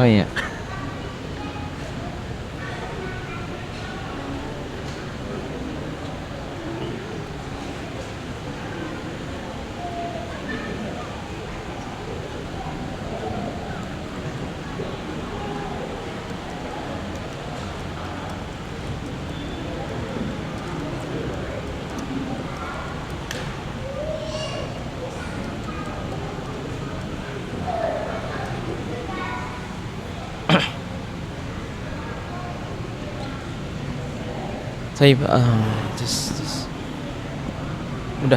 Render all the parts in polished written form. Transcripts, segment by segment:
Oh iya. Baik, udah.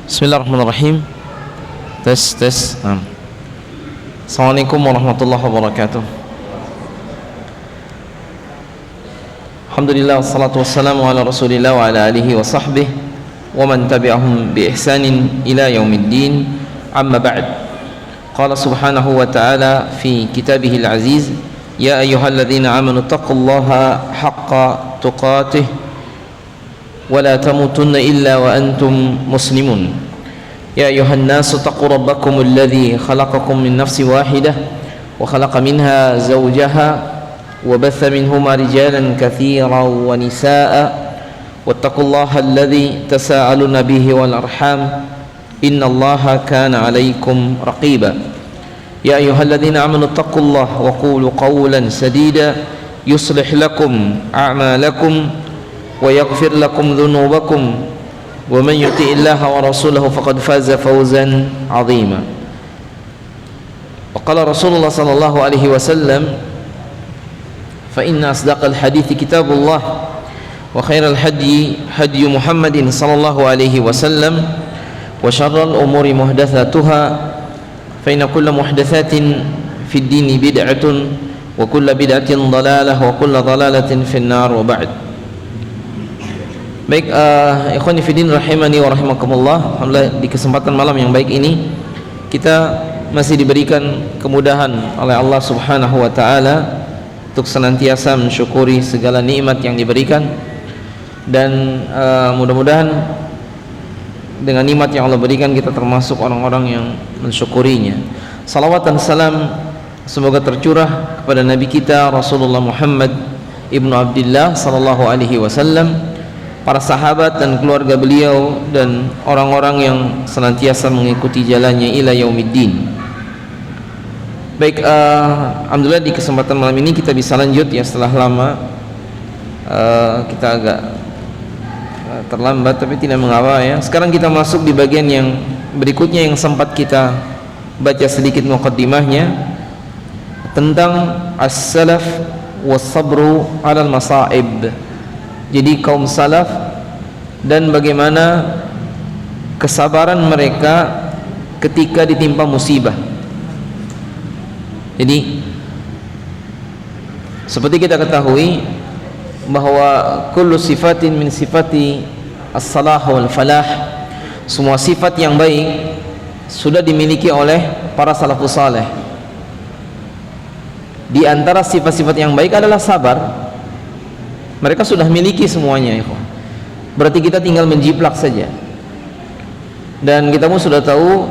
Bismillahirrahmanirrahim. Tes. Assalamualaikum warahmatullahi wabarakatuh. Alhamdulillah wassalatu wassalamu ala Rasulillah wa ala alihi wa sahbihi wa man tabi'ahum bi ihsanin ila yaumiddin. Amma ba'd. Qala subhanahu wa ta'ala fi kitabihil aziz: Ya ayyuhalladzina amanu taqullaha haqqa tuqatih wa la tamutunna illa wa antum muslimun. Ya ayyuhan nasu taqu rabbakumul ladzi khalaqakum min nafsin wahidah wa khalaqa minha zawjaha wa batha minhuma rijalan katsiran wa nisaa'a wattaqullaha alladzi tasaaluna bihi wal arham innallaha kana 'alaikum raqiba. يا أيها الذين آمنوا اتقوا الله وقولوا قولا سديدا يصلح لكم أعمالكم ويغفر لكم ذنوبكم ومن يطع الله ورسوله فقد فاز فوزا عظيما. وقال رسول الله صلى الله عليه وسلم: فإن أصدق الحديث كتاب الله وخير الهدي هدي محمد صلى الله عليه وسلم وشر الأمور محدثاتها فإن كل محدثات في الدين بدعة وكل بدعة ضلالة وكل ضلالة في النار وبعد. Baik, ikhwani fiddin rahimani wa rahimakumullah. Alhamdulillah di kesempatan malam yang baik ini kita masih diberikan kemudahan oleh Allah Subhanahu wa taala untuk senantiasa mensyukuri segala nikmat yang diberikan, dan mudah-mudahan dengan nikmat yang Allah berikan kita termasuk orang-orang yang mensyukurinya. Salawat dan salam semoga tercurah kepada Nabi kita Rasulullah Muhammad ibnu Abdillah sallallahu alaihi wasallam, para sahabat dan keluarga beliau, dan orang-orang yang senantiasa mengikuti jalannya ila yaumiddin. Baik, alhamdulillah di kesempatan malam ini kita bisa lanjut ya, setelah lama kita agak terlambat, tapi tidak mengapa ya. Sekarang kita masuk di bagian yang berikutnya yang sempat kita baca sedikit muqaddimahnya tentang as-salaf was-sabru 'alal masa'ib. Jadi kaum salaf dan bagaimana kesabaran mereka ketika ditimpa musibah. Jadi seperti kita ketahui bahwa kullu sifatin min sifati as-salah wal falah, semua sifat yang baik sudah dimiliki oleh para salafus saleh. Di antara sifat-sifat yang baik adalah sabar. Mereka sudah miliki semuanya, ikhwan. Berarti kita tinggal menjiplak saja. Dan kita pun sudah tahu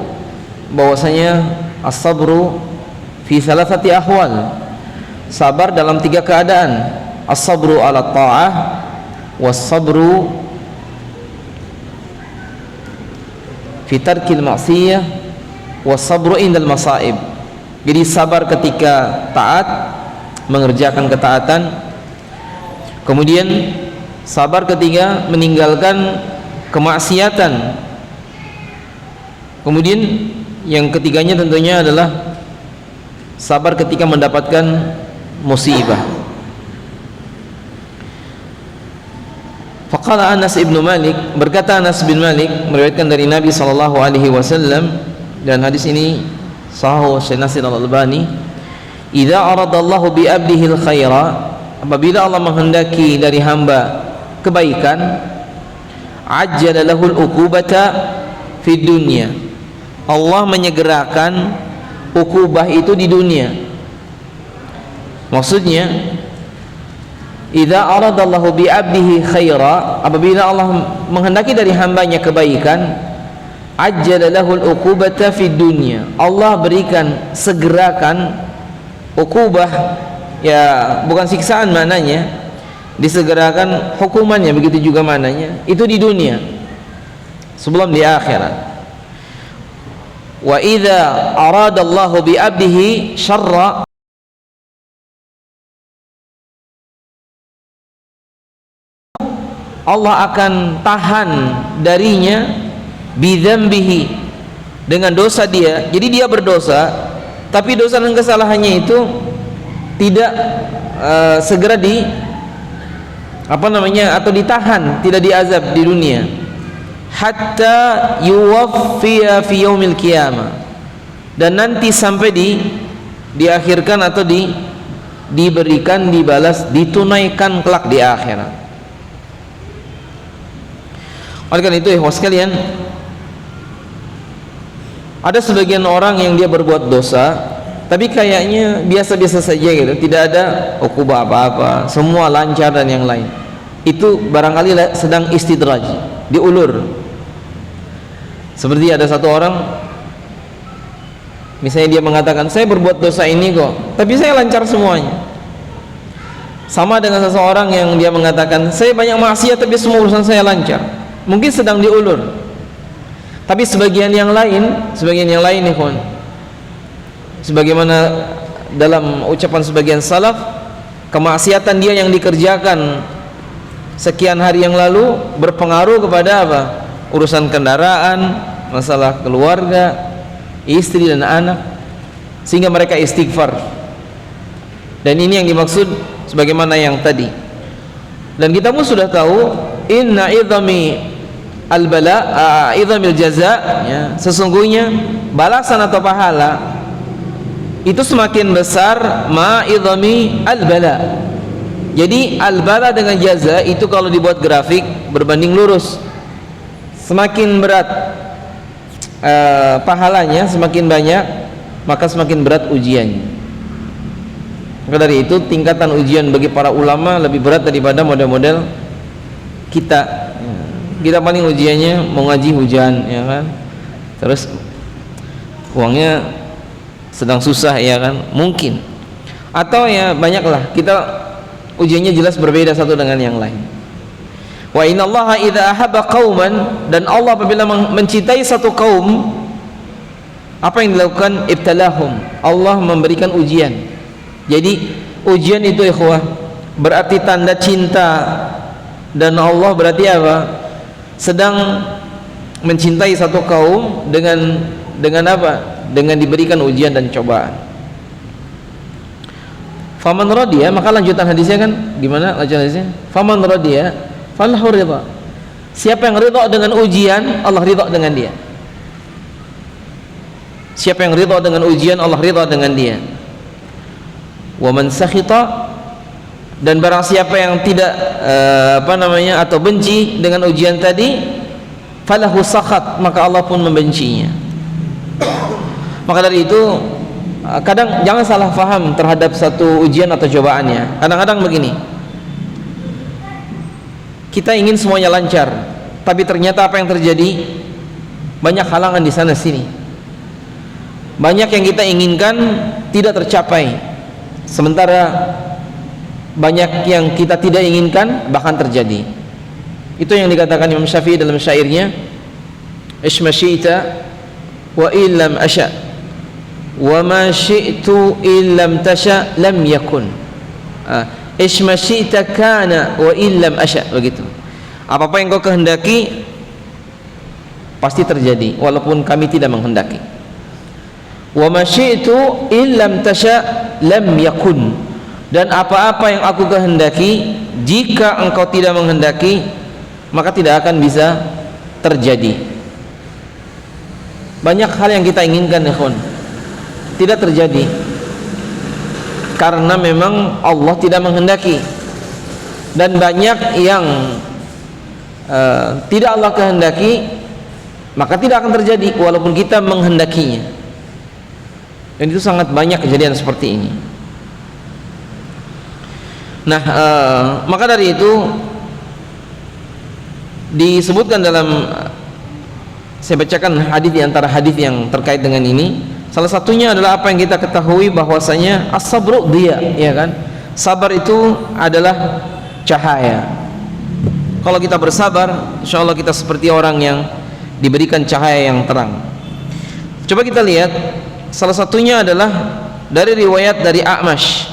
bahwasanya as-sabru fi thalathati ahwal. Sabar dalam 3 keadaan. As-sabru 'ala ta'ah, was-sabru fi tarkil ma'siyah, was-sabru indal masa'ib. Jadi sabar ketika taat, mengerjakan ketaatan. Kemudian sabar ketika meninggalkan kemaksiatan. Kemudian yang ketiganya tentunya adalah sabar ketika mendapatkan musibah. Faqala Anas ibn Malik, berkata Anas bin Malik meriwayatkan dari Nabi sallallahu alaihi wasallam, dan hadis ini sahih Syekh Nasir Al-Albani, idza aradallahu bi abdihi al-khaira, apabila Allah menghendaki dari hamba kebaikan, ajjala lahul uqubata fid dunya, Allah menyegerakan ukubah itu di dunia. Maksudnya idza aradallahu bi abdihi khaira, apabila Allah menghendaki dari hambanya kebaikan, ajjala lahul uqubata fid dunya, Allah berikan segerakan uqubah, ya bukan siksaan maknanya, disegerakan hukumannya, begitu juga maknanya itu di dunia sebelum di akhirat. Wa idza aradallahu bi 'abdihi syarra, Allah akan tahan darinya bidzambihi, dengan dosa dia. Jadi dia berdosa, tapi dosa dan kesalahannya itu tidak segera di atau ditahan, tidak diazab di dunia, hatta yuwaffiya fi yaumil qiyamah, dan nanti sampai diakhirkan atau diberikan, dibalas, ditunaikan kelak di akhirat. Oleh karena itu ikhwas sekalian, ada sebagian orang yang dia berbuat dosa tapi kayaknya biasa-biasa saja gitu, tidak ada ukubah apa-apa, semua lancar dan yang lain. Itu barangkali sedang istidraj, diulur. Seperti ada satu orang, misalnya dia mengatakan, saya berbuat dosa ini kok, tapi saya lancar semuanya. Sama dengan seseorang yang dia mengatakan, saya banyak maksiat tapi semua urusan saya lancar. Mungkin sedang diulur. Tapi sebagian yang lain nih kawan, sebagaimana dalam ucapan sebagian salaf, kemaksiatan dia yang dikerjakan sekian hari yang lalu berpengaruh kepada apa? Urusan kendaraan, masalah keluarga, istri dan anak, sehingga mereka istighfar. Dan ini yang dimaksud sebagaimana yang tadi. Dan kita pun sudah tahu, inna idhami al-bala idhamil jaza, ya, sesungguhnya balasan atau pahala itu semakin besar ma idhami al-bala. Jadi al-bala dengan jaza itu kalau dibuat grafik berbanding lurus, semakin berat pahalanya, semakin banyak maka semakin berat ujiannya. Maka dari itu tingkatan ujian bagi para ulama lebih berat daripada model-model kita. Kita paling ujiannya mau ngaji hujan, ya kan, terus uangnya sedang susah, ya kan, mungkin, atau ya banyaklah, kita ujiannya jelas berbeda satu dengan yang lain. Wa innallaha idza ahabba qauman, dan Allah apabila mencintai satu kaum, apa yang dilakukan? Ibtalahum, Allah memberikan ujian. Jadi ujian itu ikhwah berarti tanda cinta, dan Allah berarti apa? Sedang mencintai satu kaum dengan apa? Dengan diberikan ujian dan cobaan. Faman radiya, maka lanjutan hadisnya kan gimana lanjutan hadisnya? Faman radiya falahu ridha. Siapa yang ridha dengan ujian, Allah ridha dengan dia. Siapa yang ridha dengan ujian, Allah ridha dengan dia. Wa man sakhita, dan barang siapa yang tidak atau benci dengan ujian tadi, falahu sakhat, maka Allah pun membencinya. Maka dari itu kadang jangan salah faham terhadap satu ujian atau cobaannya. Kadang-kadang begini, kita ingin semuanya lancar, tapi ternyata apa yang terjadi? Banyak halangan di sana sini. Banyak yang kita inginkan tidak tercapai, sementara banyak yang kita tidak inginkan bahkan terjadi. Itu yang dikatakan Imam Syafi'i dalam syairnya, isma syi'ta wa illam asya wa ma syi'tu illam tasya lam yakun. Isma syi'ta kana wa illam asya, begitu. Apa-apa yang kau kehendaki pasti terjadi walaupun kami tidak menghendaki. Wa ma syi'tu illam tasya lam yakun, dan apa-apa yang aku kehendaki jika engkau tidak menghendaki maka tidak akan bisa terjadi. Banyak hal yang kita inginkan ikhwan tidak terjadi karena memang Allah tidak menghendaki, dan banyak yang tidak Allah kehendaki maka tidak akan terjadi walaupun kita menghendakinya. Dan itu sangat banyak kejadian seperti ini. Nah, maka dari itu disebutkan dalam Saya bacakan hadis di antara hadis yang terkait dengan ini. Salah satunya adalah apa yang kita ketahui bahwasanya as-sabru dia, ya kan? Sabar itu adalah cahaya. Kalau kita bersabar, insyaallah kita seperti orang yang diberikan cahaya yang terang. Coba kita lihat, salah satunya adalah dari riwayat dari A'mash.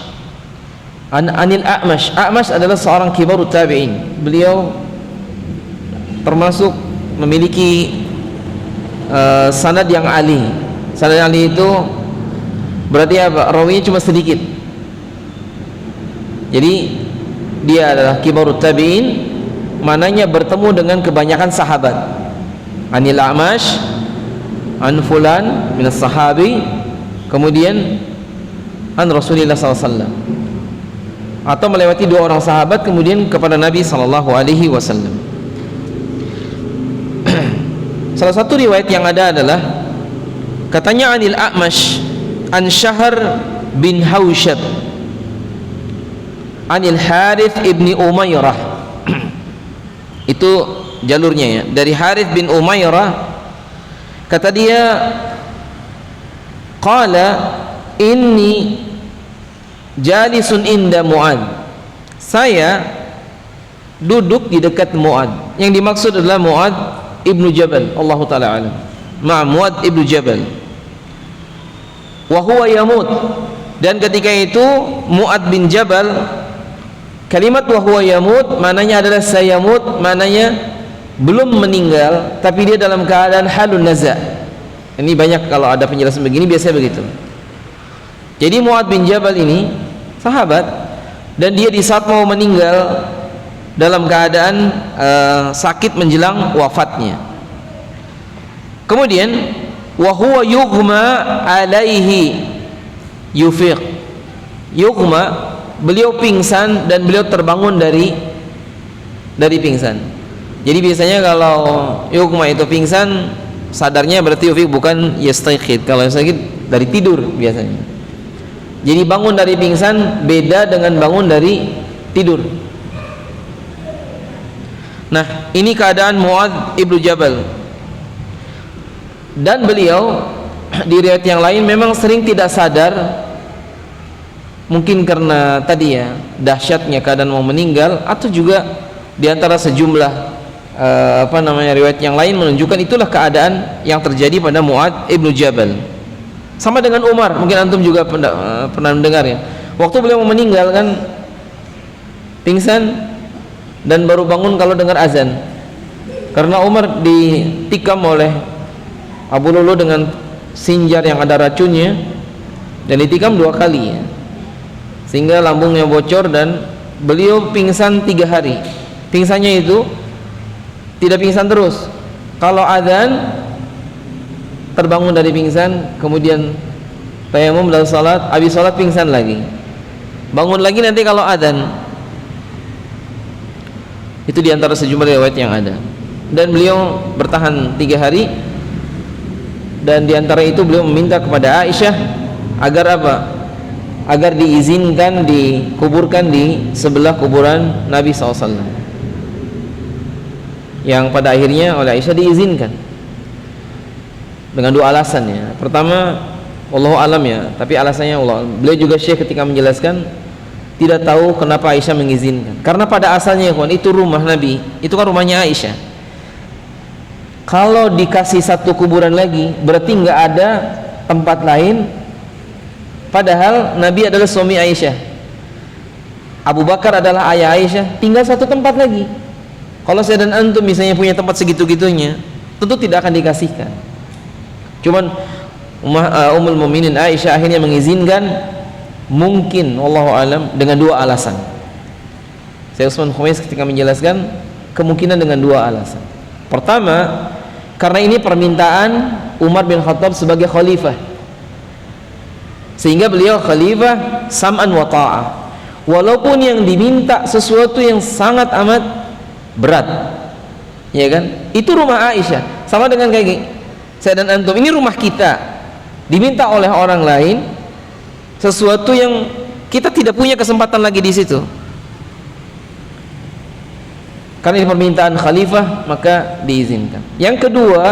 Anil A'mash. A'mash adalah seorang kibarut tabi'in. Beliau termasuk memiliki sanad yang ali. Sanad yang ali itu berarti apa? Rawinya cuma sedikit. Jadi dia adalah kibarut tabi'in, mananya bertemu dengan kebanyakan sahabat. Anil A'mash, an fulan minas sahabi, kemudian an Rasulillah SAW, atau melewati dua orang sahabat kemudian kepada Nabi SAW. Salah satu riwayat yang ada adalah katanya Anil A'mash an Syahr bin Haushab Anil Harith ibni Umayrah. Itu jalurnya ya, dari Harith bin Umayrah. Kata dia, qala inni jalisun inda Mu'ad. Saya duduk di dekat Mu'ad. Yang dimaksud adalah Mu'ad ibnu Jabal, Allahu ta'ala alam, Mu'ad ibnu Jabal. Wa huwa yamut. Dan ketika itu Mu'ad bin Jabal, kalimat wa huwa yamut maknanya adalah sayamut, maknanya belum meninggal tapi dia dalam keadaan halun naza. Ini banyak kalau ada penjelasan begini biasanya begitu. Jadi Mu'ad bin Jabal ini sahabat, dan dia di saat mau meninggal dalam keadaan sakit menjelang wafatnya. Kemudian wa huwa yughma alaihi yufiq. Yughma, beliau pingsan dan beliau terbangun dari pingsan. Jadi biasanya kalau yughma itu pingsan, sadarnya berarti yufiq, bukan yastaiqid. Kalau yastaiqid dari tidur biasanya. Jadi bangun dari pingsan beda dengan bangun dari tidur. Nah, ini keadaan Mu'adz ibnu Jabal. Dan beliau di riwayat yang lain memang sering tidak sadar, mungkin karena tadi ya dahsyatnya keadaan mau meninggal, atau juga di antara sejumlah riwayat yang lain menunjukkan itulah keadaan yang terjadi pada Mu'adz ibnu Jabal. Sama dengan Umar, mungkin antum juga pernah mendengar ya. Waktu beliau mau meninggal kan pingsan dan baru bangun kalau dengar azan. Karena Umar ditikam oleh Abu Lulu dengan sinjar yang ada racunnya, dan ditikam 2 kali ya, sehingga lambungnya bocor dan beliau pingsan 3 hari. Pingsannya itu tidak pingsan terus. Kalau azan terbangun dari pingsan, kemudian tayamum dan salat, habis salat pingsan lagi, bangun lagi nanti kalau azan. Itu diantara sejumlah riwayat yang ada. Dan beliau bertahan 3 hari, dan diantara itu beliau meminta kepada Aisyah agar apa? Agar diizinkan dikuburkan di sebelah kuburan Nabi SAW. Yang pada akhirnya oleh Aisyah diizinkan dengan 2 alasan ya. Pertama, wallahu alam ya, tapi alasannya Allah. Beliau juga Syekh ketika menjelaskan tidak tahu kenapa Aisyah mengizinkan, karena pada asalnya itu rumah Nabi, itu kan rumahnya Aisyah. Kalau dikasih satu kuburan lagi berarti nggak ada tempat lain, padahal Nabi adalah suami Aisyah, Abu Bakar adalah ayah Aisyah, tinggal satu tempat lagi. Kalau saya dan antum misalnya punya tempat segitu-gitunya, tentu tidak akan dikasihkan. Cuman Ummul Mukminin Aisyah akhirnya mengizinkan, mungkin wallahu alam dengan 2 alasan. Syekh Utsman Khumis ketika menjelaskan kemungkinan dengan 2 alasan. Pertama, karena ini permintaan Umar bin Khattab sebagai khalifah, sehingga beliau khalifah sam'an wa ta'ah, walaupun yang diminta sesuatu yang sangat amat berat, ya kan? Itu rumah Aisyah, sama dengan kayak saya dan antum, ini rumah kita, diminta oleh orang lain sesuatu yang kita tidak punya kesempatan lagi di situ. Karena ini permintaan khalifah, maka diizinkan. Yang kedua,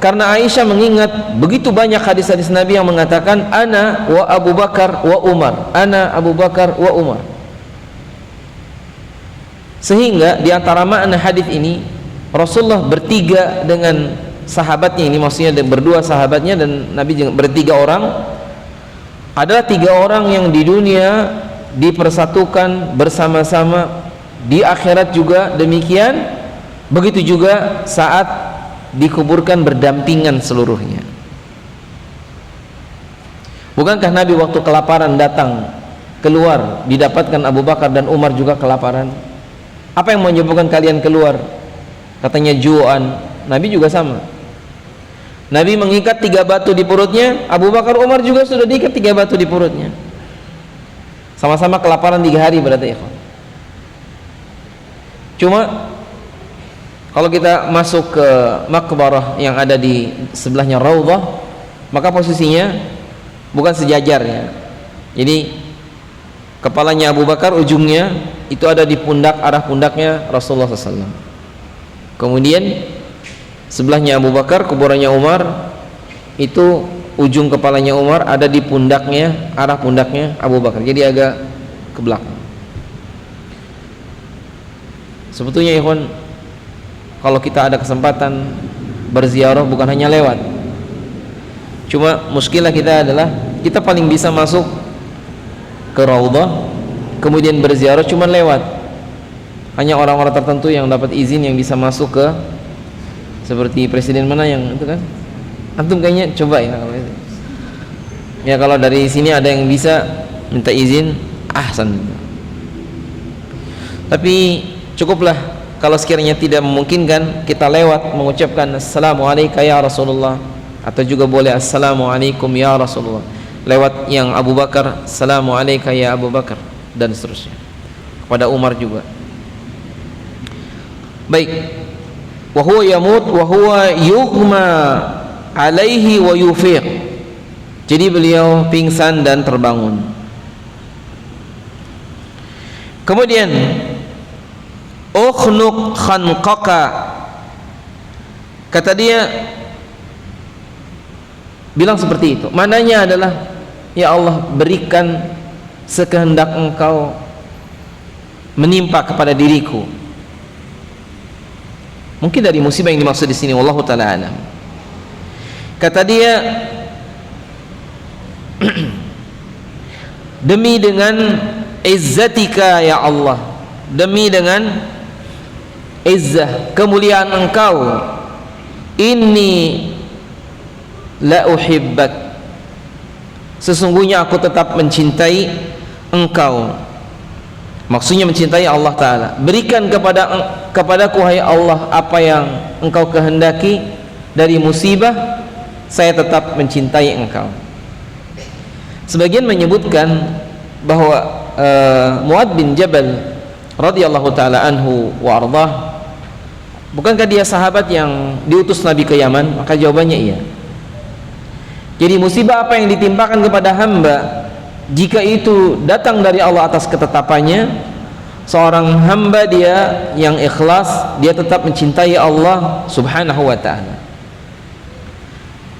Karena Aisyah mengingat begitu banyak hadis-hadis Nabi yang mengatakan ana wa Abu Bakar wa Umar, ana Abu Bakar wa Umar. Sehingga di antara makna hadis ini Rasulullah bertiga dengan sahabatnya, ini maksudnya berdua sahabatnya dan Nabi bertiga orang, adalah tiga orang yang di dunia dipersatukan bersama-sama, di akhirat juga demikian, begitu juga saat dikuburkan berdampingan seluruhnya. Bukankah Nabi waktu kelaparan datang keluar, didapatkan Abu Bakar dan Umar juga kelaparan? Apa yang menyebabkan kalian keluar? Katanya juan. Nabi juga sama. Nabi mengikat 3 batu di perutnya, Abu Bakar Umar juga sudah diikat 3 batu di perutnya. Sama-sama kelaparan 3 hari berarti, ikhwan. Cuma kalau kita masuk ke makbarah yang ada di sebelahnya Raudhah, maka posisinya bukan sejajar ya. Jadi kepalanya Abu Bakar, ujungnya itu ada di pundak, arah pundaknya Rasulullah SAW. Kemudian sebelahnya Abu Bakar, kuburannya Umar, itu ujung kepalanya Umar ada di pundaknya, arah pundaknya Abu Bakar. Jadi agak ke belakang. Sebetulnya ikhwan, kalau kita ada kesempatan berziarah bukan hanya lewat, cuma muskilah kita adalah kita paling bisa masuk ke Raudhah kemudian berziarah cuma lewat. Hanya orang-orang tertentu yang dapat izin yang bisa masuk ke, seperti presiden mana yang itu kan, antum kayaknya coba ya kalau itu. Ya kalau dari sini ada yang bisa minta izin, ahsan. Tapi cukuplah kalau sekiranya tidak memungkinkan, kita lewat mengucapkan assalamualaikum ya Rasulullah, atau juga boleh assalamualaikum ya Rasulullah. Lewat yang Abu Bakar, assalamualaikum ya Abu Bakar, dan seterusnya. Kepada Umar juga. Baik. Wa huwa yamut wa huwa yughma alaihi wa yufiq. Jadi beliau pingsan dan terbangun. Kemudian ukhnuq khanqaka, kata dia, bilang seperti itu. Mananya adalah, ya Allah, berikan sekehendak Engkau menimpa kepada diriku. Mungkin dari musibah yang dimaksud di sini, wallahu taala alam. Kata dia, demi dengan izzatika ya Allah, demi dengan izzah kemuliaan Engkau, inni la uhibbak, sesungguhnya aku tetap mencintai Engkau. Maksudnya mencintai Allah Ta'ala. Berikan kepadaku hai Allah apa yang Engkau kehendaki dari musibah, saya tetap mencintai Engkau. Sebagian menyebutkan bahwa Mu'adz bin Jabal radhiyallahu ta'ala anhu wa ardhah, bukankah dia sahabat yang diutus Nabi ke Yaman? Maka jawabannya iya. Jadi musibah apa yang ditimpakan kepada hamba, jika itu datang dari Allah atas ketetapannya, seorang hamba dia yang ikhlas, dia tetap mencintai Allah subhanahu wa ta'ala.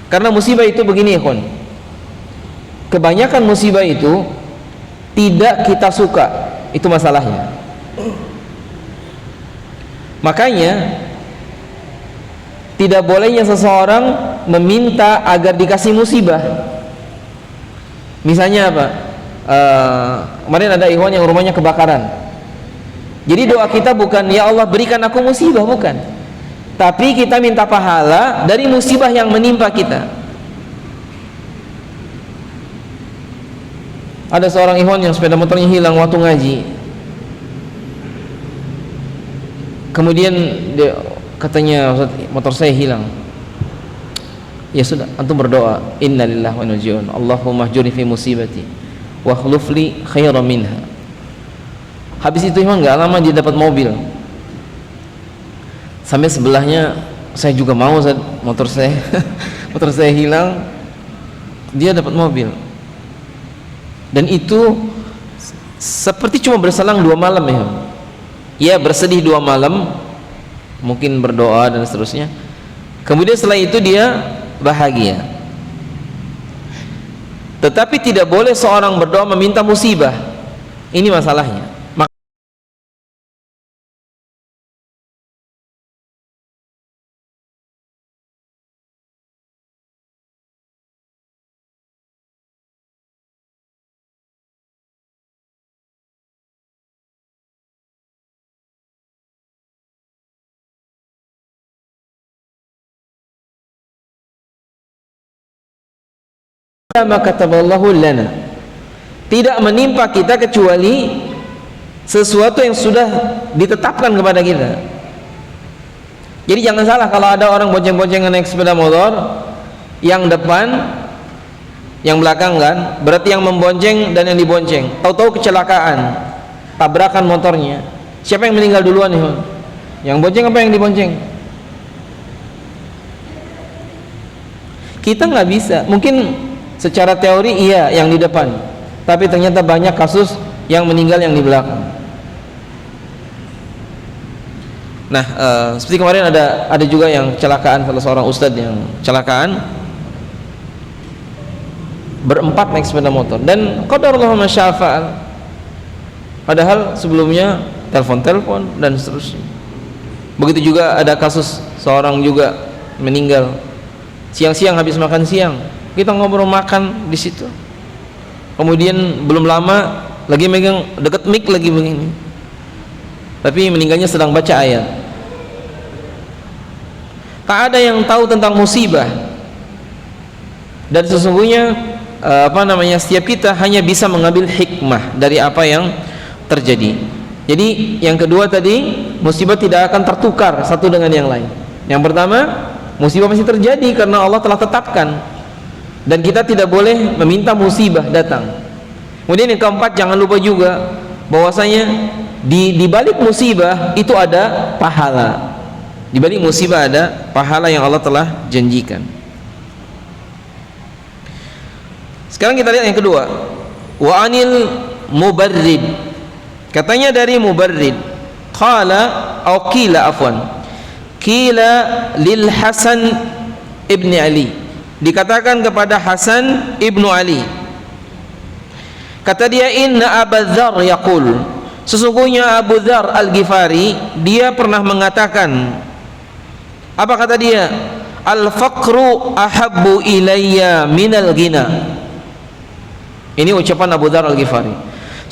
Karena musibah itu begini, ikhwan, kebanyakan musibah itu tidak kita suka, itu masalahnya. Makanya tidak bolehnya seseorang meminta agar dikasih musibah. Misalnya apa? Kemarin ada ikhwan yang rumahnya kebakaran. Jadi doa kita bukan ya Allah berikan aku musibah, bukan. Tapi kita minta pahala dari musibah yang menimpa kita. Ada seorang ikhwan yang sepeda motornya hilang waktu ngaji. Kemudian dia katanya, Ustaz, motor saya hilang. Ya sudah, antum berdoa, innalillahi wa inna ilaihi raji'un, Allahumma ajurni fi musibati wa akhlif li khairan minha. Habis itu memang enggak lama dia dapat mobil. Sampai sebelahnya, saya juga mau, Ustaz, motor saya motor saya hilang, dia dapat mobil. Dan itu seperti cuma berselang 2 malam ya. Ya bersedih 2 malam, mungkin berdoa dan seterusnya. kemudian setelah itu dia bahagia. Tetapi tidak boleh seorang berdoa meminta musibah. Ini masalahnya. Maka kataballahu lana, tidak menimpa kita kecuali sesuatu yang sudah ditetapkan kepada kita. Jadi jangan salah kalau ada orang bonceng-boncengan naik sepeda motor, yang depan, yang belakang kan, berarti yang membonceng dan yang dibonceng. Tahu-tahu kecelakaan, tabrakan motornya. Siapa yang meninggal duluan nih? Yang bonceng apa yang dibonceng? Kita nggak bisa. Mungkin secara teori iya yang di depan, tapi ternyata banyak kasus yang meninggal yang di belakang. Nah, seperti kemarin ada juga yang kecelakaan, salah seorang ustadz yang kecelakaan berempat naik sepeda motor, dan qadarullah ma syaa fa'al, padahal sebelumnya telepon dan seterusnya. Begitu juga ada kasus seorang juga meninggal siang-siang habis makan siang. Kita ngobrol makan di situ, kemudian belum lama lagi megang deket mic lagi begini, tapi meninggalnya sedang baca ayat. Tak ada yang tahu tentang musibah, dan sesungguhnya setiap kita hanya bisa mengambil hikmah dari apa yang terjadi. Jadi yang kedua tadi, musibah tidak akan tertukar satu dengan yang lain. Yang pertama, musibah pasti terjadi karena Allah telah tetapkan, dan kita tidak boleh meminta musibah datang. Kemudian yang keempat, jangan lupa juga bahwasanya di balik musibah itu ada pahala. Di balik musibah ada pahala yang Allah telah janjikan. Sekarang kita lihat yang kedua. Wa anil Mubarrid. Katanya dari Mubarrid, qila lil Hasan ibni Ali, dikatakan kepada Hasan ibnu Ali, kata dia, inna Abu Dzar yaqul, sesungguhnya Abu Dzar Al-Ghifari dia pernah mengatakan, apa kata dia? Al-faqru ahabbu ilayya minal ghina. Ini ucapan Abu Dzar Al-Ghifari,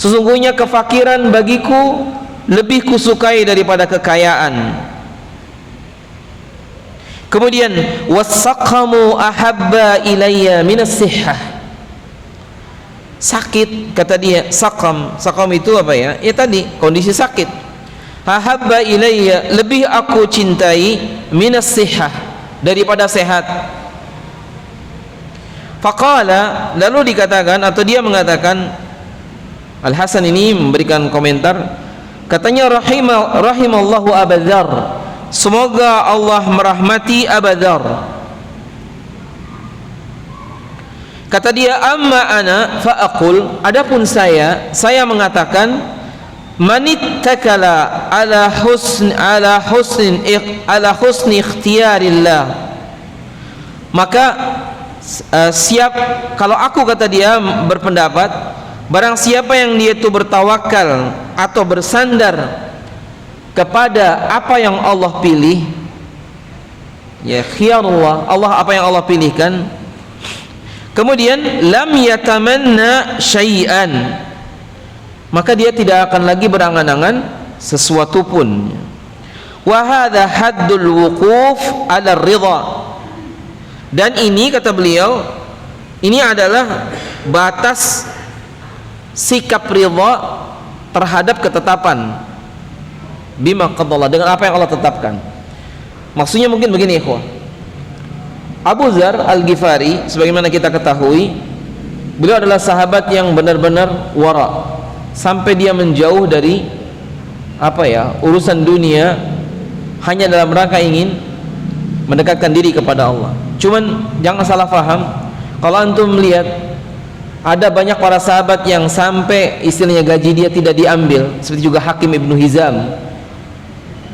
sesungguhnya kefakiran bagiku lebih kusukai daripada kekayaan. Kemudian wasaqamu ahabba ilayya minas sihhah. Sakit, kata dia, saqam itu apa ya? Ya tadi kondisi sakit. Ahabba ilayya, lebih aku cintai, minas sihhah, daripada sehat. Faqala, lalu dikatakan atau dia mengatakan, Al Hasan ini memberikan komentar, katanya rahimallahu Abu Dzar, semoga Allah merahmati Abu Dzar. Kata dia, amma ana fa'aqul, adapun saya mengatakan, manittakala ala husni ikhtiyarillah, maka kalau aku, kata dia, berpendapat, barang siapa yang dia itu bertawakal atau bersandar kepada apa yang Allah pilih, ya khiyarullah, Allah, apa yang Allah pilihkan, kemudian lam yatamanna syai'an, maka dia tidak akan lagi berangan-angan sesuatu pun. Wa hadza haddul wuquf 'ala ridha, dan ini, kata beliau, ini adalah batas sikap ridha terhadap ketetapan, bima qadallah, dengan apa yang Allah tetapkan. Maksudnya mungkin begini, ikhwah. Abu Dzar Al-Ghifari, sebagaimana kita ketahui, beliau adalah sahabat yang benar-benar wara, sampai dia menjauh dari urusan dunia, hanya dalam rangka ingin mendekatkan diri kepada Allah. Cuman jangan salah faham, kalau antum melihat ada banyak para sahabat yang sampai istilahnya gaji dia tidak diambil, seperti juga Hakim Ibnu Hizam,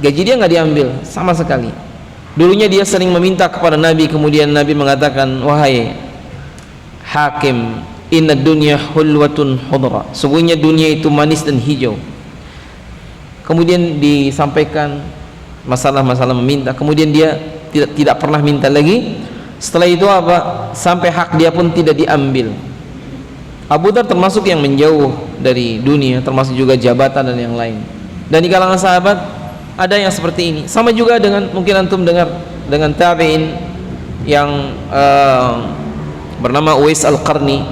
gaji dia nggak diambil sama sekali. Dulunya dia sering meminta kepada Nabi, kemudian Nabi mengatakan, wahai Hakim, inna dunya hulwatun khudra, sungguhnya dunia itu manis dan hijau. Kemudian disampaikan masalah-masalah meminta, kemudian dia tidak pernah minta lagi. Setelah itu apa? Sampai hak dia pun tidak diambil. Abu Dhar termasuk yang menjauh dari dunia, termasuk juga jabatan dan yang lain. Dan di kalangan sahabat ada yang seperti ini. Sama juga dengan, mungkin antum dengar, dengan tabi'in yang bernama Uwais Al-Qarni.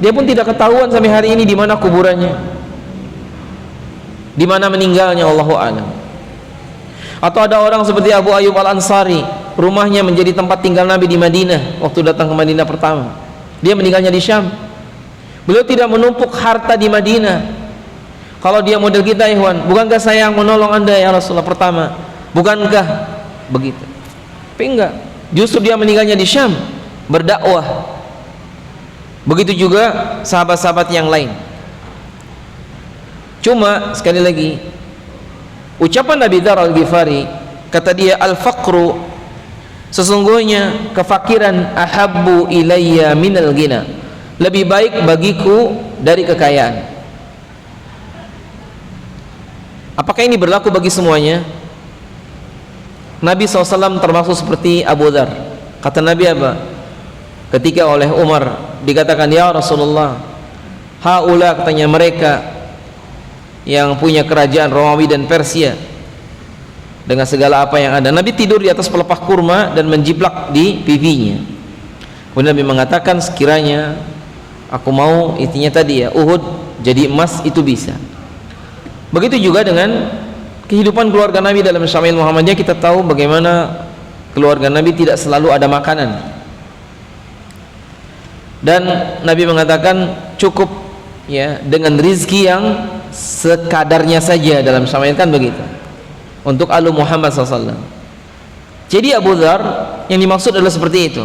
Dia pun tidak ketahuan sampai hari ini di mana kuburannya, di mana meninggalnya, Allahu a'lam. Atau ada orang seperti Abu Ayyub Al-Ansari, rumahnya menjadi tempat tinggal Nabi di Madinah waktu datang ke Madinah pertama. Dia meninggalnya di Syam. Beliau tidak menumpuk harta di Madinah. Kalau dia model kita, ikhwan, bukankah saya yang menolong anda ya Rasulullah pertama? Bukankah begitu? Tapi enggak, justru dia meninggalnya di Syam berdakwah. Begitu juga sahabat-sahabat yang lain. Cuma sekali lagi, ucapan Nabi Dzar Al-Ghifari, kata dia, al-faqru, sesungguhnya kefakiran, ahabbu ilayya minal ghina, lebih baik bagiku dari kekayaan. Apakah ini berlaku bagi semuanya? Nabi SAW termasuk seperti Abu Dhar. Kata Nabi apa? Ketika oleh Umar dikatakan, ya Rasulullah, haula, katanya, mereka yang punya kerajaan Romawi dan Persia dengan segala apa yang ada. Nabi tidur di atas pelepah kurma dan menjiplak di pipinya. Kemudian Nabi mengatakan, sekiranya aku mau, intinya tadi ya, Uhud jadi emas itu bisa. Begitu juga dengan kehidupan keluarga Nabi dalam Syamil Muhammadiyah. Kita tahu bagaimana keluarga Nabi tidak selalu ada makanan, dan Nabi mengatakan cukup ya dengan rizki yang sekadarnya saja dalam Syamil, kan begitu untuk Alu Muhammad SAW. Jadi Abu Dhar yang dimaksud adalah seperti itu,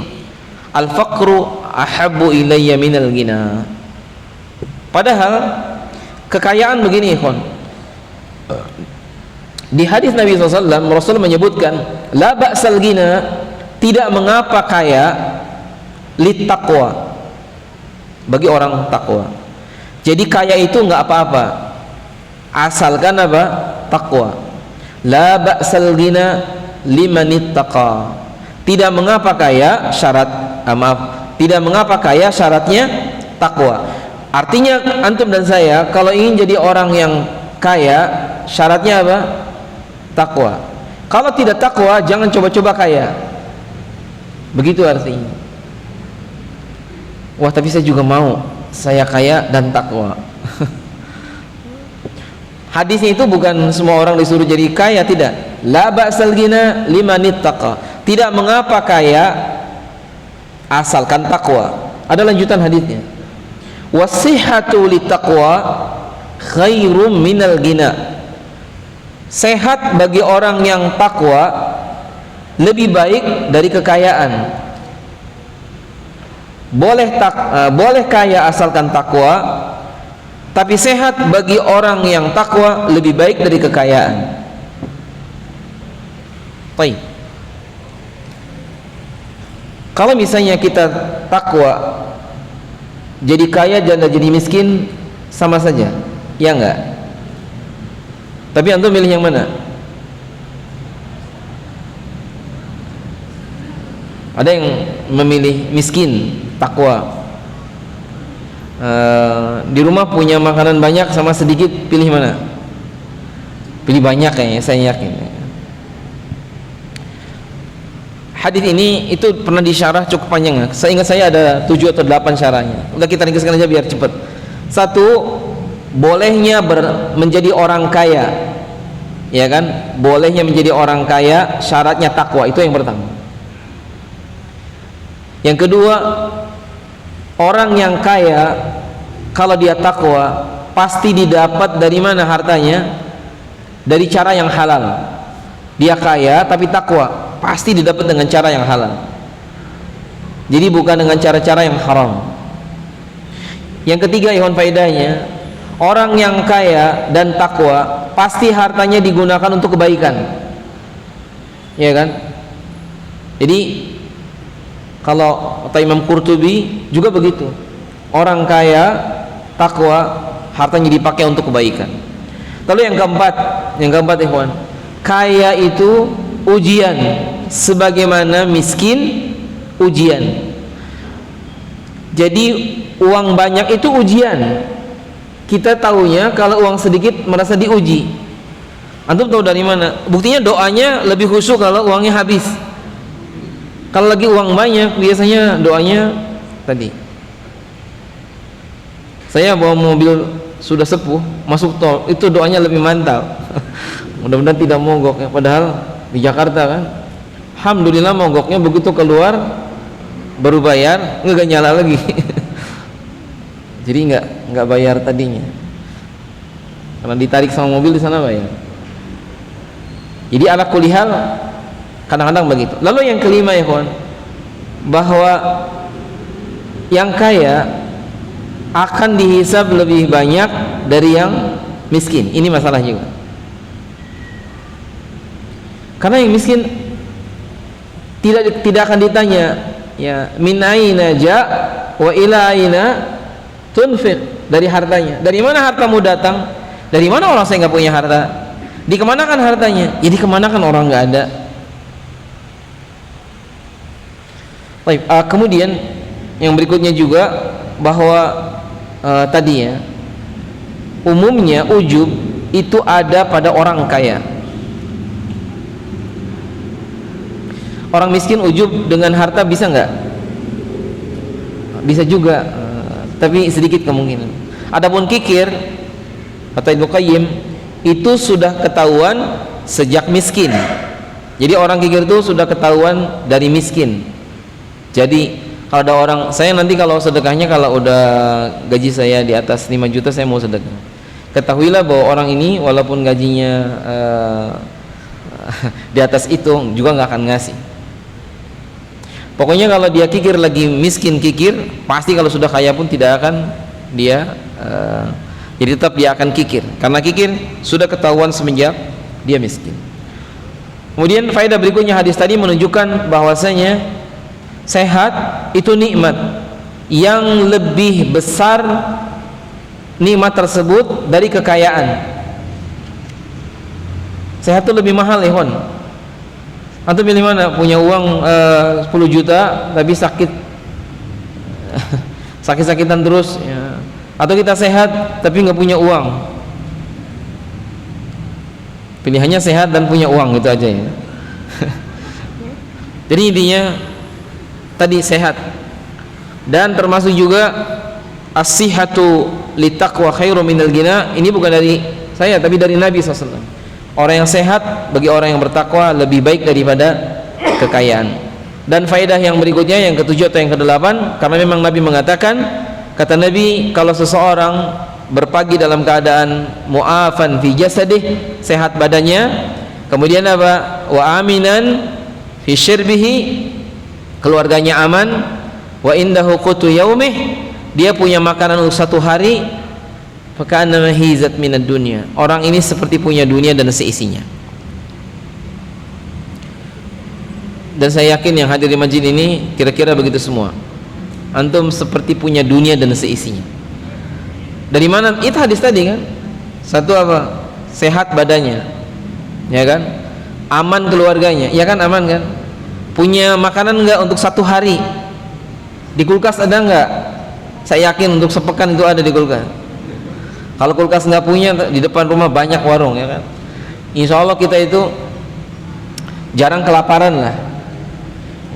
al-faqru ahabbu ilayya minal ghina. Padahal kekayaan begini, ikhwan, di hadis Nabi SAW, Rasul menyebutkan, la ba'sal ghina, tidak mengapa kaya, lit taqwa, bagi orang takwa. Jadi kaya itu enggak apa-apa, asalkan apa? Takwa. La ba'sal ghina limanit taqa, tidak mengapa kaya, syarat tidak mengapa kaya, syaratnya takwa. Artinya antum dan saya kalau ingin jadi orang yang kaya, syaratnya apa? Takwa. Kalau tidak takwa, jangan coba-coba kaya. Begitu artinya. Wah, tapi saya juga mau, saya kaya dan takwa. Hadisnya itu bukan semua orang disuruh jadi kaya, tidak. La ba'sal ghina limanit taqa, tidak mengapa kaya asalkan takwa. Ada lanjutan hadisnya, wasihhatu littaqwa khairum minal ghina, sehat bagi orang yang takwa lebih baik dari kekayaan. Boleh kaya asalkan takwa, tapi sehat bagi orang yang takwa lebih baik dari kekayaan. Baik. Kalau misalnya kita takwa, jadi kaya dan jadi miskin sama saja, ya enggak? Tapi antum milih yang mana? Ada yang memilih miskin, takwa. Di rumah punya makanan banyak sama sedikit, pilih mana? Pilih banyak kayaknya, saya yakin. Hadis ini itu pernah disyarah cukup panjang. Saya ingat saya ada 7 atau 8 syarahnya. Udah kita ringkaskan aja biar cepat. 1, bolehnya menjadi orang kaya, ya kan? Bolehnya menjadi orang kaya, syaratnya takwa, itu yang pertama. Yang kedua, orang yang kaya kalau dia takwa pasti didapat dari mana hartanya? Dari cara yang halal. Dia kaya tapi takwa, pasti didapat dengan cara yang halal. Jadi bukan dengan cara-cara yang haram. Yang ketiga, ihwan faedahnya, orang yang kaya dan takwa pasti hartanya digunakan untuk kebaikan, ya kan? Jadi kalau kata Imam Qurtubi juga begitu. Orang kaya takwa, hartanya dipakai untuk kebaikan. Lalu yang keempat ikhwan, kaya itu ujian sebagaimana miskin ujian. Jadi uang banyak itu ujian. Kita tahunya kalau uang sedikit merasa diuji. Antum tahu dari mana? Buktinya doanya lebih khusyuk kalau uangnya habis. Kalau lagi uang banyak biasanya doanya tadi. Saya bawa mobil sudah sepuh masuk tol, itu doanya lebih mantap. Mudah-mudahan tidak mogok ya. Padahal di Jakarta kan, alhamdulillah mogoknya begitu keluar baru bayar nggak nyala lagi. Jadi nggak bayar tadinya, karena ditarik sama mobil di sana bayar. Jadi ala kulihal kadang-kadang begitu. Lalu yang kelima ya kawan, bahwa yang kaya akan dihisab lebih banyak dari yang miskin. Ini masalah juga. Karena yang miskin tidak akan ditanya ya min aina ja wa ila aina tunfiq, dari hartanya. Dari mana hartamu datang? Dari mana orang saya nggak punya harta? Dikemanakan hartanya? Ya dikemanakan orang nggak ada. Baik, kemudian yang berikutnya juga bahwa tadi ya, umumnya ujub itu ada pada orang kaya. Orang miskin ujub dengan harta bisa nggak? Bisa juga, tapi sedikit kemungkinan. Adapun kikir, kata Ibnu Qayyim, itu sudah ketahuan sejak miskin. Jadi orang kikir itu sudah ketahuan dari miskin. Jadi kalau ada orang, saya nanti kalau sedekahnya, kalau udah gaji saya di atas 5 juta saya mau sedekah, ketahuilah bahwa orang ini walaupun gajinya di atas itu juga nggak akan ngasih. Pokoknya kalau dia kikir lagi miskin kikir, pasti kalau sudah kaya pun tidak akan dia jadi tetap dia akan kikir, karena kikir sudah ketahuan semenjak dia miskin. Kemudian faedah berikutnya, hadis tadi menunjukkan bahwasanya sehat itu nikmat yang lebih besar, nikmat tersebut dari kekayaan. Sehat itu lebih mahal ikhwan. Antum pilih mana? Punya uang 10 juta tapi sakit sakit-sakitan terus ya. Atau kita sehat tapi nggak punya uang? Pilihannya sehat dan punya uang, gitu aja ya. Jadi intinya tadi sehat, dan termasuk juga as-sihhatu litaqwa khairu minal ghina. Ini bukan dari saya tapi dari Nabi SAW. Orang yang sehat bagi orang yang bertakwa lebih baik daripada kekayaan. Dan faedah yang berikutnya, yang ketujuh atau yang kedelapan, karena memang Nabi mengatakan, kata Nabi, kalau seseorang berpagi dalam keadaan mu'afan fi jasadih, sehat badannya, kemudian apa? Wa aminan fi syirbihi, keluarganya aman, wa indahu qutu yaumih, dia punya makanan untuk satu hari, faka'annama hizat minad dunya, orang ini seperti punya dunia dan seisinya. Dan saya yakin yang hadir di masjid ini kira-kira begitu semua. Antum seperti punya dunia dan seisinya. Dari mana? Itu hadis tadi kan. Satu apa? Sehat badannya, ya kan? Aman keluarganya, ya kan? Aman kan? Punya makanan enggak untuk satu hari? Di kulkas ada enggak? Saya yakin untuk sepekan itu ada di kulkas. Kalau kulkas nggak punya, di depan rumah banyak warung, ya kan? Insya Allah kita itu jarang kelaparan lah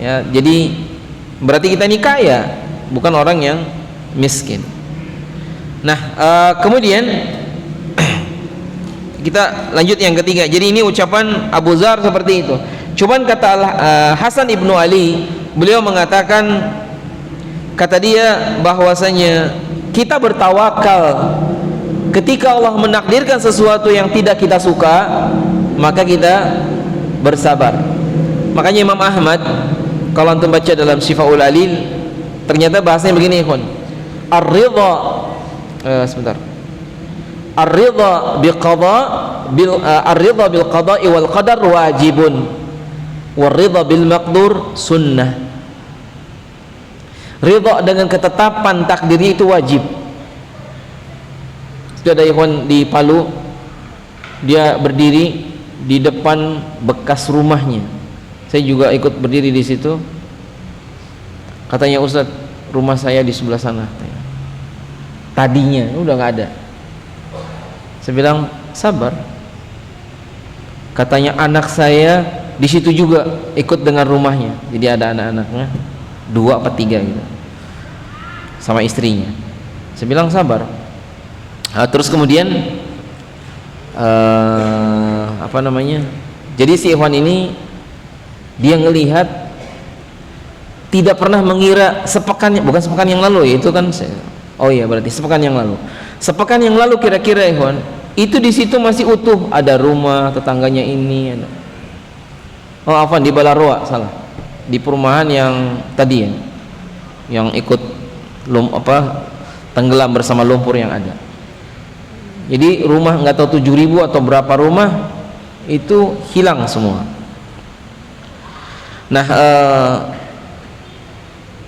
ya. Jadi berarti kita ini kaya, bukan orang yang miskin. Nah kemudian kita lanjut yang ketiga. Jadi ini ucapan Abu Dzar seperti itu. Cuman kata Hasan Ibnu Ali, beliau mengatakan, kata dia bahwasanya kita bertawakal ketika Allah menakdirkan sesuatu yang tidak kita suka, maka kita bersabar. Makanya Imam Ahmad, kalau antum baca dalam Syifaul Alil, ternyata bahasanya begini, ikhwan. Ar-ridha ar-ridha bil qada'i wal qadar wajibun. Waridha bil maqdur sunnah. Ridha dengan ketetapan takdirnya itu wajib. Sudah ada ikhwan di Palu, dia berdiri di depan bekas rumahnya. Saya juga ikut berdiri di situ. Katanya, Ustaz, rumah saya di sebelah sana. Tadinya udah nggak ada. Saya bilang, sabar. Katanya anak saya di situ juga ikut dengan rumahnya. Jadi ada anak-anaknya 2 atau 3 gitu, sama istrinya. Saya bilang sabar. Terus kemudian apa namanya? Jadi si ikhwan ini dia ngelihat, tidak pernah mengira sepekan, bukan sepekan yang lalu ya, itu kan oh iya berarti sepekan yang lalu. Sepekan yang lalu kira-kira ikhwan, itu di situ masih utuh, ada rumah tetangganya ini ada. Oh afwan, di Balaroa, salah. Di perumahan yang tadi ya, yang ikut tenggelam bersama lumpur yang ada. Jadi rumah nggak tahu 7.000 atau berapa rumah itu hilang semua. Nah,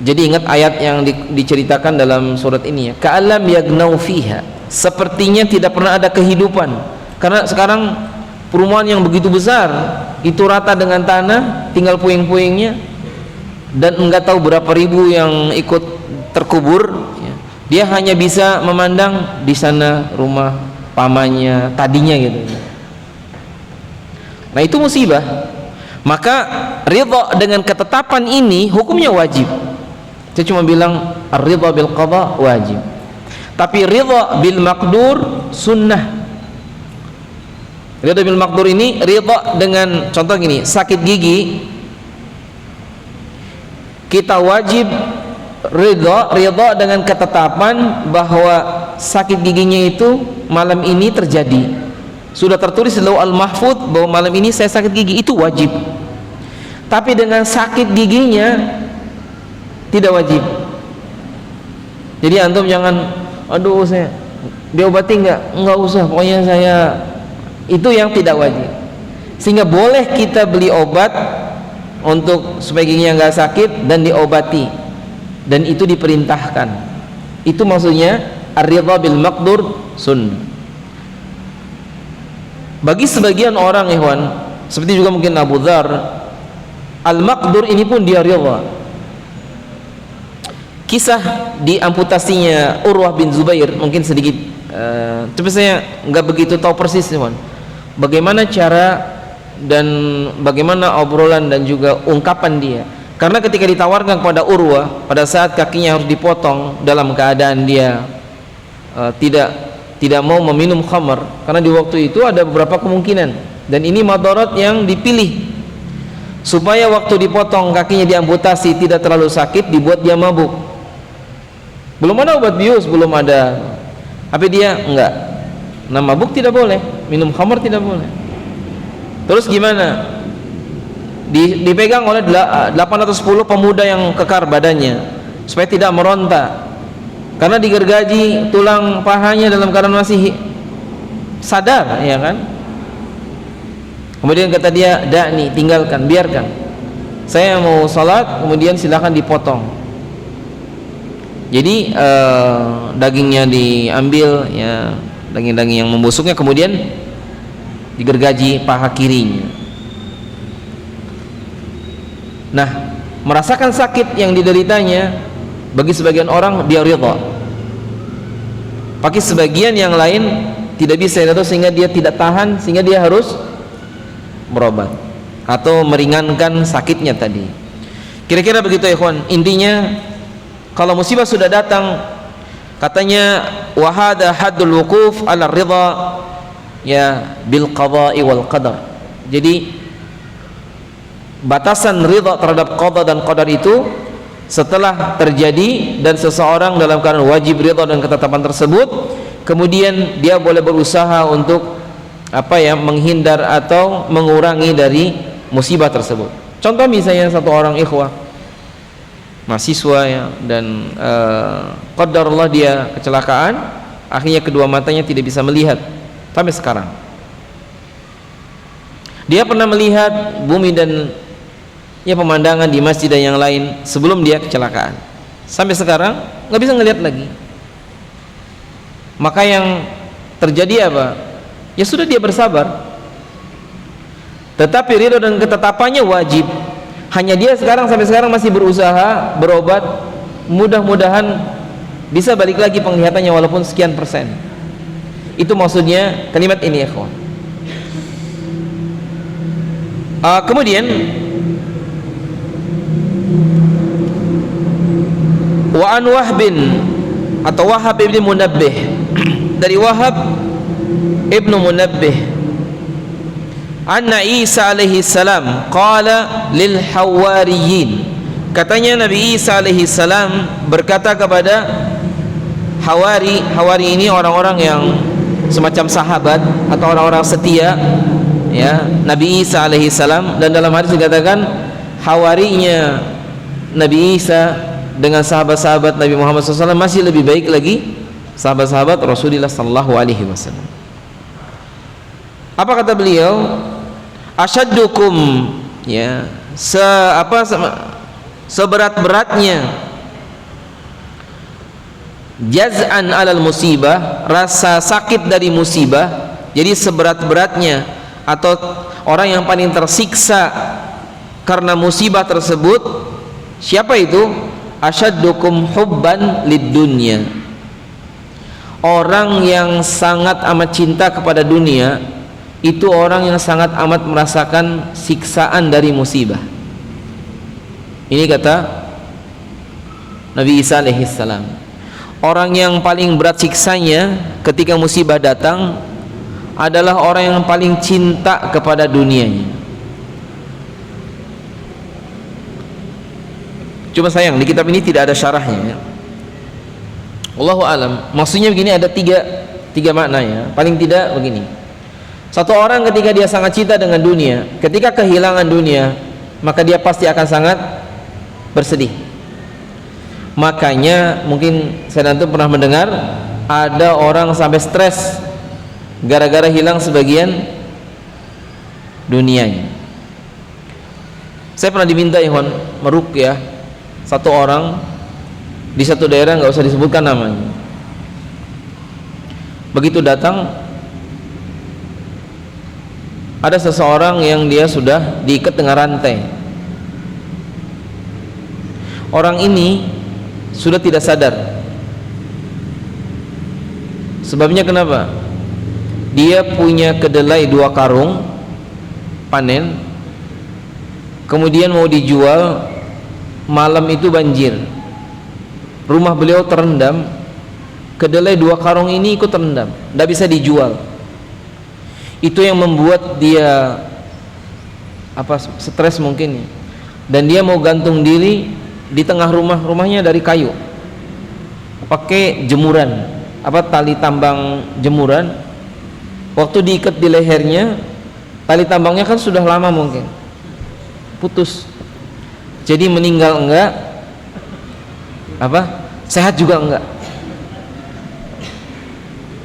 jadi ingat ayat yang diceritakan dalam surat ini ya, ka'alam yagnau fiha, sepertinya tidak pernah ada kehidupan. Karena sekarang perumahan yang begitu besar itu rata dengan tanah, tinggal puing-puingnya, dan enggak tahu berapa ribu yang ikut terkubur ya. Dia hanya bisa memandang di sana rumah pamannya tadinya gitu. Nah itu musibah. Maka ridha dengan ketetapan ini hukumnya wajib. Saya cuma bilang ridha bil qada wajib, tapi ridha bil maqdur sunnah. Ridha bil maqdur ini ridha dengan, contoh gini, sakit gigi, kita wajib ridha dengan ketetapan bahwa sakit giginya itu malam ini terjadi. Sudah tertulis di Lauhul Mahfuz bahwa malam ini saya sakit gigi, itu wajib. Tapi dengan sakit giginya tidak wajib. Jadi antum jangan, aduh saya diobati enggak usah, pokoknya saya, itu yang tidak wajib. Sehingga boleh kita beli obat untuk supaya giginya enggak sakit dan diobati, dan itu diperintahkan. Itu maksudnya ar-ridha bil maqdur sunnah. Bagi sebagian orang ikhwan, seperti juga mungkin Abu Dzar, al-maqdur ini pun dia ridha. Kisah diamputasinya Urwah bin Zubair mungkin sedikit, tapi saya nggak begitu tahu persis ikhwan, bagaimana cara dan bagaimana obrolan dan juga ungkapan dia. Karena ketika ditawarkan kepada Urwah pada saat kakinya harus dipotong dalam keadaan dia tidak mau meminum khamar, karena di waktu itu ada beberapa kemungkinan, dan ini madarat yang dipilih supaya waktu dipotong kakinya diamputasi tidak terlalu sakit, dibuat dia mabuk. Belum ada obat bius, belum ada, tapi dia enggak. Nah mabuk tidak boleh, minum khamar tidak boleh. Terus gimana? Dipegang oleh 8 atau 10 pemuda yang kekar badannya supaya tidak meronta, karena digergaji tulang pahanya dalam keadaan masih sadar, ya kan? Kemudian kata dia, "Da'ni, tinggalkan, biarkan. Saya mau salat, kemudian silakan dipotong." Jadi dagingnya diambil ya, daging-daging yang membusuknya, kemudian digergaji paha kirinya. Nah, merasakan sakit yang dideritanya, bagi sebagian orang dia ridha. Bagi sebagian yang lain tidak bisa itu, sehingga dia tidak tahan, sehingga dia harus berobat atau meringankan sakitnya tadi. Kira-kira begitu ya ikhwan. Intinya kalau musibah sudah datang, katanya wa hadza haddul wuquf ala ridha ya bil qada'i wal qadar. Jadi batasan ridha terhadap qada dan qadar itu setelah terjadi dan seseorang dalam keadaan wajib ridha dan ketetapan tersebut, kemudian dia boleh berusaha untuk menghindar atau mengurangi dari musibah tersebut. Contoh misalnya satu orang ikhwah mahasiswa ya, dan qadarullah dia kecelakaan, akhirnya kedua matanya tidak bisa melihat sampai sekarang. Dia pernah melihat bumi dan ya pemandangan di masjid dan yang lain sebelum dia kecelakaan. Sampai sekarang nggak bisa ngelihat lagi. Maka yang terjadi apa? Ya sudah, dia bersabar. Tetapi ridho dan ketetapannya wajib. Hanya dia sekarang sampai sekarang masih berusaha berobat, mudah-mudahan bisa balik lagi penglihatannya walaupun sekian persen. Itu maksudnya kalimat ini, ikhwan. Kemudian wa an Wahbin atau Wahab ibn Munabbih, dari Wahab ibnu Munabbih, anna Isa alaihi salam qala lil hawariyin, katanya Nabi Isa alaihi salam berkata kepada Hawari ini orang-orang yang semacam sahabat atau orang-orang setia, ya, Nabi Isa alaihi salam. Dan dalam hadis dikatakan Hawarinya Nabi Isa dengan sahabat-sahabat Nabi Muhammad SAW masih lebih baik lagi sahabat-sahabat Rasulullah sallallahu alaihi wasallam. Apa kata beliau? Asyaddukum, ya, seberat-beratnya jaz'an alal musibah, rasa sakit dari musibah. Jadi seberat-beratnya atau orang yang paling tersiksa karena musibah tersebut, siapa itu? Asyaddukum hubban lid dunya, orang yang sangat amat cinta kepada dunia, itu orang yang sangat amat merasakan siksaan dari musibah. Ini kata Nabi Isa alaihi salam. Orang yang paling berat siksanya ketika musibah datang adalah orang yang paling cinta kepada dunianya. Cuma sayang di kitab ini tidak ada syarahnya, ya. Wallahu alam. Maksudnya begini, ada tiga maknanya. Paling tidak begini. Satu orang ketika dia sangat cinta dengan dunia, ketika kehilangan dunia, maka dia pasti akan sangat bersedih. Makanya mungkin saya nanti pernah mendengar ada orang sampai stres gara-gara hilang sebagian dunianya. Saya pernah diminta, ikhwan, meruqyah satu orang di satu daerah, nggak usah disebutkan namanya. Begitu datang, ada seseorang yang dia sudah diikat dengan rantai. Orang ini sudah tidak sadar. Sebabnya kenapa? Dia punya kedelai 2 karung panen, kemudian mau dijual, malam itu banjir, rumah beliau terendam, kedelai 2 karung ini ikut terendam, tidak bisa dijual. Itu yang membuat dia stres mungkin, dan dia mau gantung diri di tengah rumahnya dari kayu, pakai jemuran, tali tambang jemuran. Waktu diikat di lehernya, tali tambangnya kan sudah lama mungkin putus, jadi meninggal enggak, sehat juga enggak.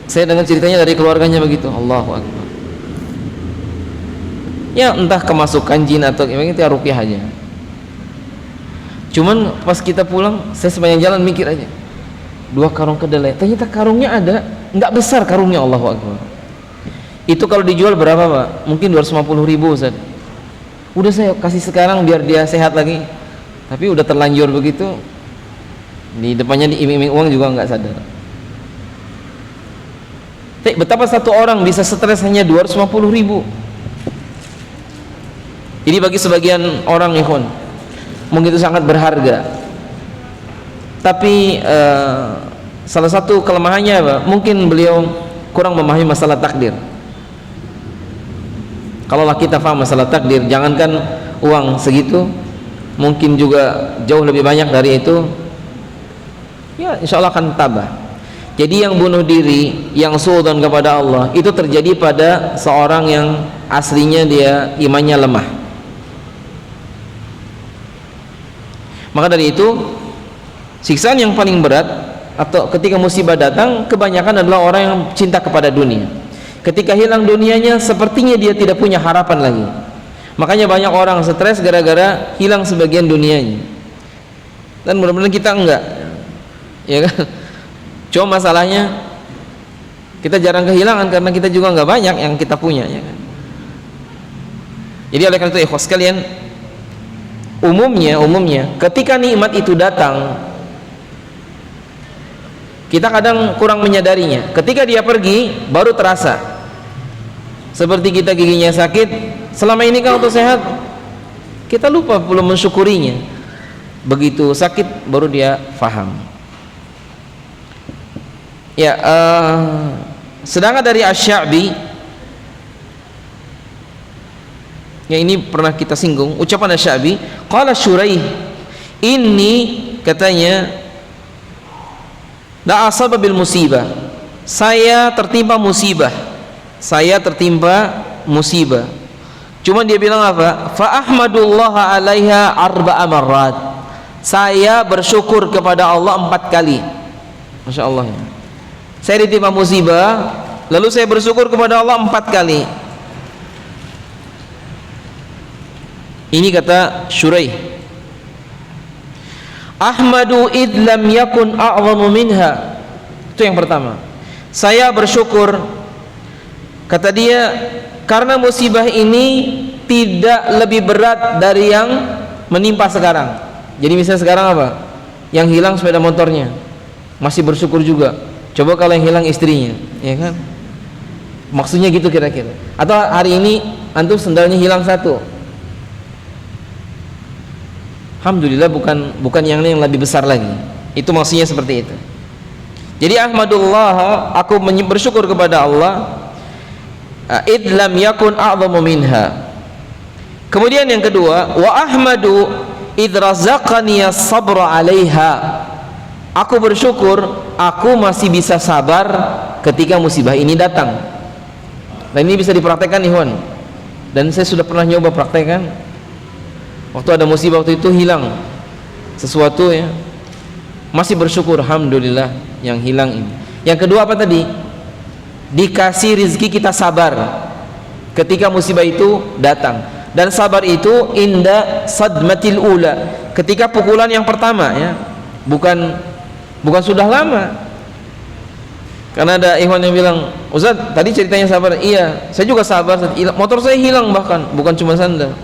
Saya dengar ceritanya dari keluarganya begitu. Allahu Akbar. Ya entah kemasukan jin atau gimana, kita ruqyah aja. Cuman pas kita pulang, saya sepanjang jalan mikir aja, 2 karung kedelai, ternyata karungnya ada, nggak besar karungnya. Allahu Akbar. Itu kalau dijual berapa, Pak? Mungkin 250.000, Ustaz. Udah saya kasih sekarang biar dia sehat lagi, tapi udah terlanjur begitu, di depannya diiming-iming uang juga nggak sadar. Betapa satu orang bisa stres hanya 250.000. Jadi bagi sebagian orang, ikhwan, mungkin itu sangat berharga. Tapi salah satu kelemahannya apa? Mungkin beliau kurang memahami masalah takdir. Kalaulah kita paham masalah takdir, jangankan uang segitu, mungkin juga jauh lebih banyak dari itu, ya insya Allah akan tabah. Jadi yang bunuh diri, yang suudzon kepada Allah, itu terjadi pada seorang yang aslinya dia imannya lemah. Maka dari itu, siksaan yang paling berat atau ketika musibah datang, kebanyakan adalah orang yang cinta kepada dunia. Ketika hilang dunianya, sepertinya dia tidak punya harapan lagi. Makanya banyak orang stres gara-gara hilang sebagian dunianya. Dan mudah-mudahan kita enggak. Ya kan? Cuma masalahnya kita jarang kehilangan karena kita juga enggak banyak yang kita punya, ya kan? Jadi oleh karena itu ikhwas sekalian, umumnya ketika nikmat itu datang, kita kadang kurang menyadarinya. Ketika dia pergi baru terasa. Seperti kita giginya sakit, selama ini kan waktu sehat kita lupa belum mensyukurinya. Begitu sakit baru dia faham. Ya, sedangkan dari Asy-Sya'bi, ya ini pernah kita singgung, ucapan Asy-Sya'bi, qala Syuraih, ini katanya, la asaba bil musibah, saya tertimpa musibah, Cuman dia bilang apa? Fa ahmadullah 'alaiha arba'a marrat, saya bersyukur kepada Allah 4 kali. Masya Allah, ya. Saya ditimpa musibah, lalu saya bersyukur kepada Allah 4 kali. Ini kata Syuraih. Ahmadu id lam yakun a'zamu minha. Itu yang pertama. Saya bersyukur, kata dia, karena musibah ini tidak lebih berat dari yang menimpa sekarang. Jadi misalnya sekarang apa? Yang hilang sepeda motornya, masih bersyukur juga. Coba kalau yang hilang istrinya, ya kan? Maksudnya gitu kira-kira. Atau hari ini antum sendalnya hilang 1. Alhamdulillah, bukan yang lebih besar lagi. Itu maksudnya seperti itu. Jadi ahmadullah, aku bersyukur kepada Allah, id lam yakun a'zamu minha. Kemudian yang kedua, wa ahmadu id razaqani as-sabra 'alaiha. Aku bersyukur aku masih bisa sabar ketika musibah ini datang. Dan ini bisa dipraktekkan, ikhwan. Dan saya sudah pernah nyoba praktekkan. Waktu ada musibah, waktu itu hilang sesuatu, ya, masih bersyukur, alhamdulillah yang hilang ini. Yang kedua apa tadi? Dikasih rizki kita sabar ketika musibah itu datang. Dan sabar itu inda sadmatil ula, ketika pukulan yang pertama, ya, bukan sudah lama. Karena ada ikhwan yang bilang, Ustaz tadi ceritanya sabar. Iya, saya juga sabar, motor saya hilang, bahkan bukan cuma sandal.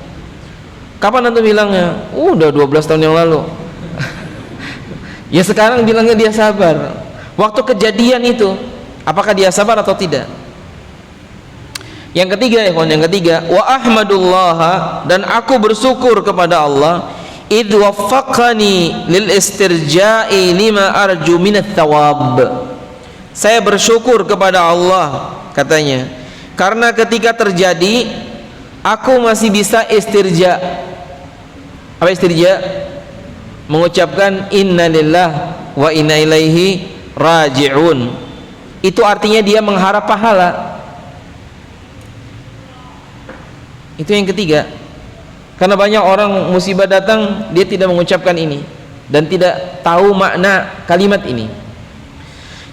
Kapan antum bilangnya? Udah 12 tahun yang lalu. Ya sekarang bilangnya dia sabar. Waktu kejadian itu, apakah dia sabar atau tidak? Yang ketiga, ikhwan, wa ahmadullah, dan aku bersyukur kepada Allah, id waffaqani lil istirja'i lima arju minat thawab. Saya bersyukur kepada Allah, katanya, karena ketika terjadi aku masih bisa istirja. Apa istirja? Mengucapkan inna lillah wa inna ilaihi raji'un. Itu artinya dia mengharap pahala. Itu yang ketiga. Karena banyak orang musibah datang, dia tidak mengucapkan ini dan tidak tahu makna kalimat ini.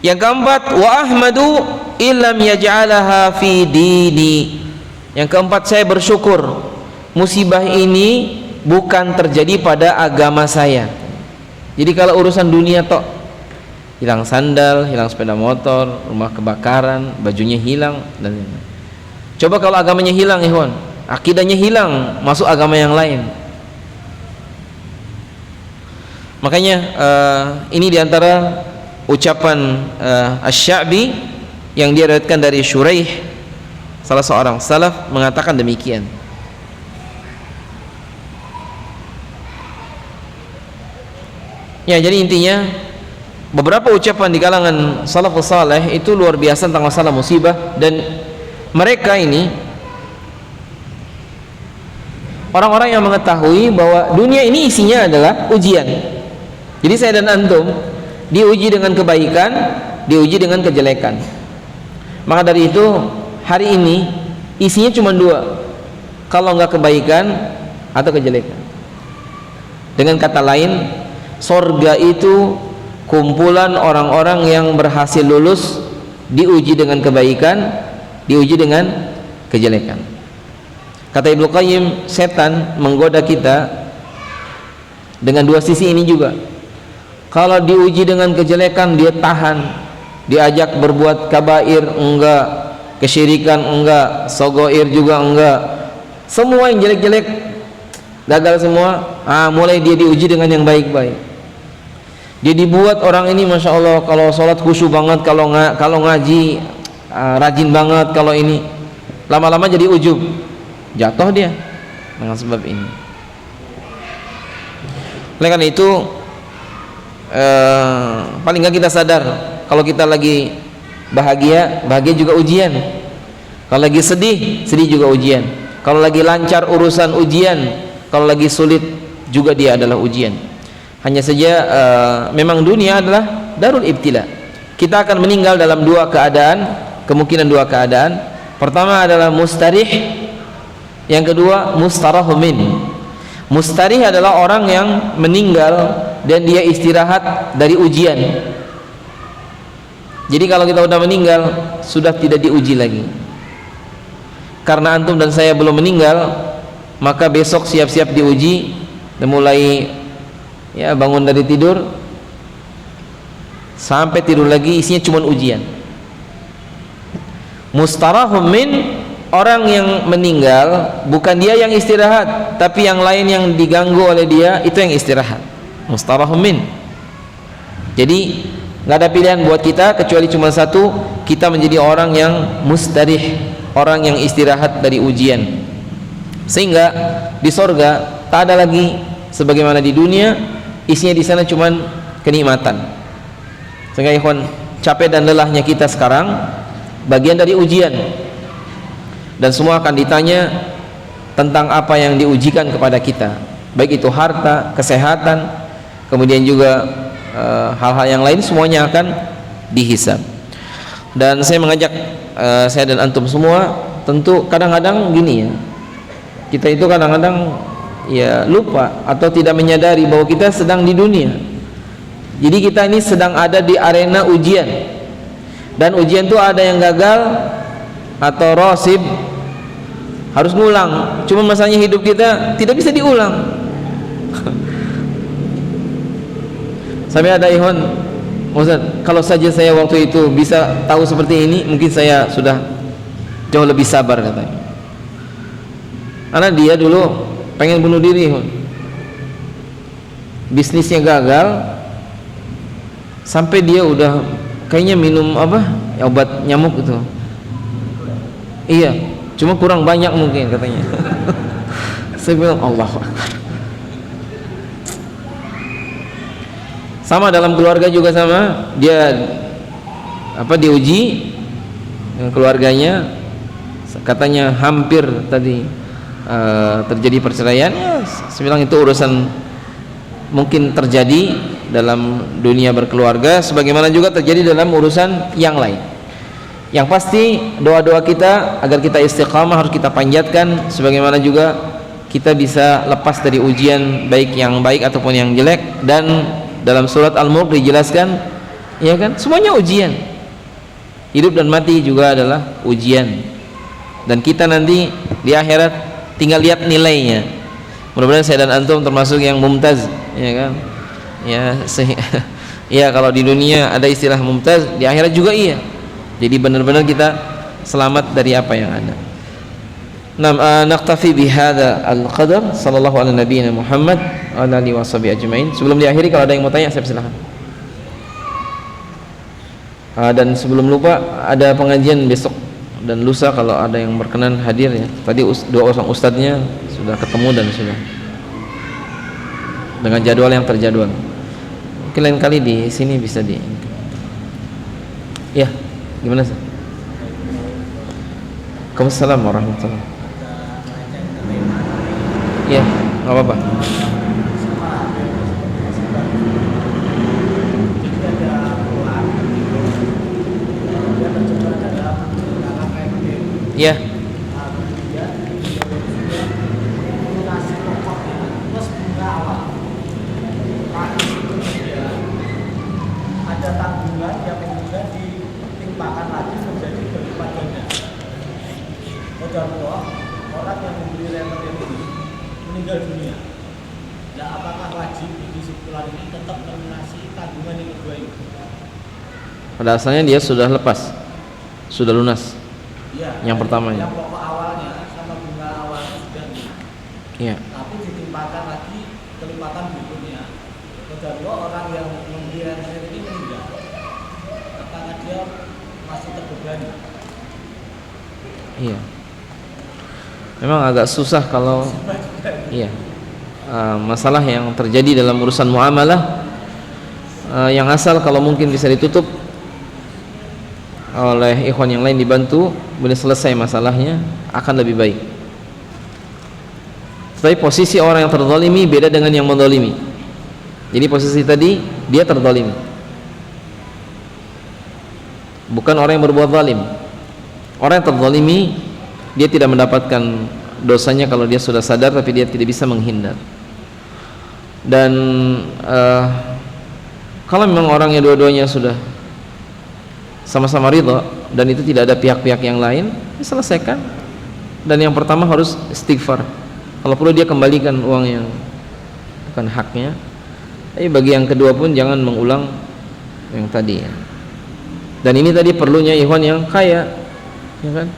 Yang keempat, wa ahmadu illam yaj'alaha fi dini. Yang keempat, saya bersyukur musibah ini bukan terjadi pada agama saya. Jadi kalau urusan dunia tok, hilang sandal, hilang sepeda motor, rumah kebakaran, bajunya hilang, dan coba kalau agamanya hilang, ikhwan, akidahnya hilang, masuk agama yang lain. Makanya ini diantara ucapan Asy-Sya'bi yang diriwayatkan dari Syuraih, salah seorang salaf, mengatakan demikian. Ya, jadi intinya beberapa ucapan di kalangan salafus saleh itu luar biasa tentang masalah musibah, dan mereka ini orang-orang yang mengetahui bahwa dunia ini isinya adalah ujian. Jadi saya dan antum diuji dengan kebaikan, diuji dengan kejelekan. Maka dari itu hari ini isinya cuma 2, kalau enggak kebaikan atau kejelekan. Dengan kata lain, sorga itu kumpulan orang-orang yang berhasil lulus, diuji dengan kebaikan, diuji dengan kejelekan. Kata Ibnu Qayyim, setan menggoda kita dengan dua sisi ini juga. Kalau diuji dengan kejelekan dia tahan, diajak berbuat kabair enggak, kesyirikan enggak, sogoir juga enggak, semua yang jelek-jelek gagal semua. Mulai dia diuji dengan yang baik-baik. Dia dibuat orang ini masya Allah kalau sholat khusyuk banget, kalau ngaji rajin banget, kalau ini lama-lama jadi ujub, jatuh dia dengan sebab ini. Oleh karena itu paling nggak kita sadar kalau kita lagi bahagia, bahagia juga ujian. Kalau lagi sedih, sedih juga ujian. Kalau lagi lancar urusan ujian, kalau lagi sulit juga dia adalah ujian. Hanya saja memang dunia adalah darul ibtila. Kita akan meninggal dalam dua keadaan, kemungkinan dua keadaan. Pertama adalah mustarih, yang kedua mustarahumin. Mustarih adalah orang yang meninggal dan dia istirahat dari ujian. Jadi kalau kita sudah meninggal, sudah tidak diuji lagi. Karena antum dan saya belum meninggal, maka besok siap-siap diuji. Dan mulai ya bangun dari tidur sampai tidur lagi isinya cuma ujian. Mustarahum min, orang yang meninggal bukan dia yang istirahat, tapi yang lain yang diganggu oleh dia itu yang istirahat. Mustarahum min. Jadi nggak ada pilihan buat kita kecuali cuma satu, kita menjadi orang yang mustarih, orang yang istirahat dari ujian. Sehingga di sorga tak ada lagi sebagaimana di dunia, isinya di sana cuman kenikmatan. Sehingga ikhwan, capek dan lelahnya kita sekarang bagian dari ujian, dan semua akan ditanya tentang apa yang diujikan kepada kita, baik itu harta, kesehatan, kemudian juga hal-hal yang lain, semuanya akan dihisab. Dan saya mengajak saya dan antum semua, tentu kadang-kadang gini ya, kita itu kadang-kadang ya lupa atau tidak menyadari bahwa kita sedang di dunia. Jadi kita ini sedang ada di arena ujian, dan ujian itu ada yang gagal atau rosib, harus ngulang. Cuma masalahnya hidup kita tidak bisa diulang. Sampai ada ikhwan, Ustaz, kalau saja saya waktu itu bisa tahu seperti ini, mungkin saya sudah jauh lebih sabar, katanya. Karena dia dulu pengen bunuh diri, bisnisnya gagal, sampai dia udah kayaknya minum ya, obat nyamuk itu. Iya, cuma kurang banyak mungkin, katanya. Saya bilang Allahu Akbar. Sama dalam keluarga juga sama, dia diuji dengan keluarganya, katanya hampir tadi terjadi perceraian. Ya, saya bilang itu urusan mungkin terjadi dalam dunia berkeluarga, sebagaimana juga terjadi dalam urusan yang lain. Yang pasti doa-doa kita agar kita istiqamah harus kita panjatkan, sebagaimana juga kita bisa lepas dari ujian, baik yang baik ataupun yang jelek. Dan dalam surat Al-Mulk dijelaskan, ya kan, semuanya ujian. Hidup dan mati juga adalah ujian, dan kita nanti di akhirat tinggal lihat nilainya. Mudah-mudahan saya dan antum termasuk yang mumtaz, ya kan? Ya, kalau di dunia ada istilah mumtaz, di akhirat juga iya. Jadi benar-benar kita selamat dari apa yang ada. Naktafi bihadza al-qadar. Sallallahu ala nabiyyina Muhammad wa ala alihi washabihi ajmain. Sebelum diakhiri, kalau ada yang mau tanya, saya silakan. Dan sebelum lupa, ada pengajian besok dan lusa, kalau ada yang berkenan hadir ya. Tadi dua orang ustadznya sudah ketemu dan sudah dengan jadwal yang terjadwal. Mungkin lain kali di sini bisa di. Ya, gimana sih? Waalaikumsalam warahmatullahi. Ya, nggak apa-apa. Ya. Ada tanggungan yang kemudian ditimpakan lagi menjadi berlipat ganda. Mudah-mudahan orang yang membeli repot ini meninggal dunia. Nah, apakah wajib bagi si fulan ini tetap melunasi tanggungan yang kedua ini? Pada asalnya dia sudah lepas, sudah lunas. Iya. Yang pertama ya. Yang pokok awalnya sama bunga awalnya sudah. Iya. Tapi ditimpakan lagi kelipatan berikutnya. Kedua orang yang memberi air ini meninggal. Apakah dia masih terbebani? Iya. Memang agak susah kalau iya. Masalah yang terjadi dalam urusan muamalah yang asal kalau mungkin bisa ditutup oleh ikhwan yang lain, dibantu, boleh selesai masalahnya, akan lebih baik. Tapi posisi orang yang terzalimi beda dengan yang menzalimi. Jadi posisi tadi dia terzalimi, bukan orang yang berbuat zalim. Orang yang terzalimi dia tidak mendapatkan dosanya kalau dia sudah sadar, tapi dia tidak bisa menghindar. Dan kalau memang orangnya dua-duanya sudah sama-sama ridha dan itu tidak ada pihak-pihak yang lain, diselesaikan. Dan yang pertama harus istighfar. Kalau perlu dia kembalikan uang yang bukan haknya. Tapi bagi yang kedua pun jangan mengulang yang tadi ya. Dan ini tadi perlunya ikhwan yang kaya, ya kan?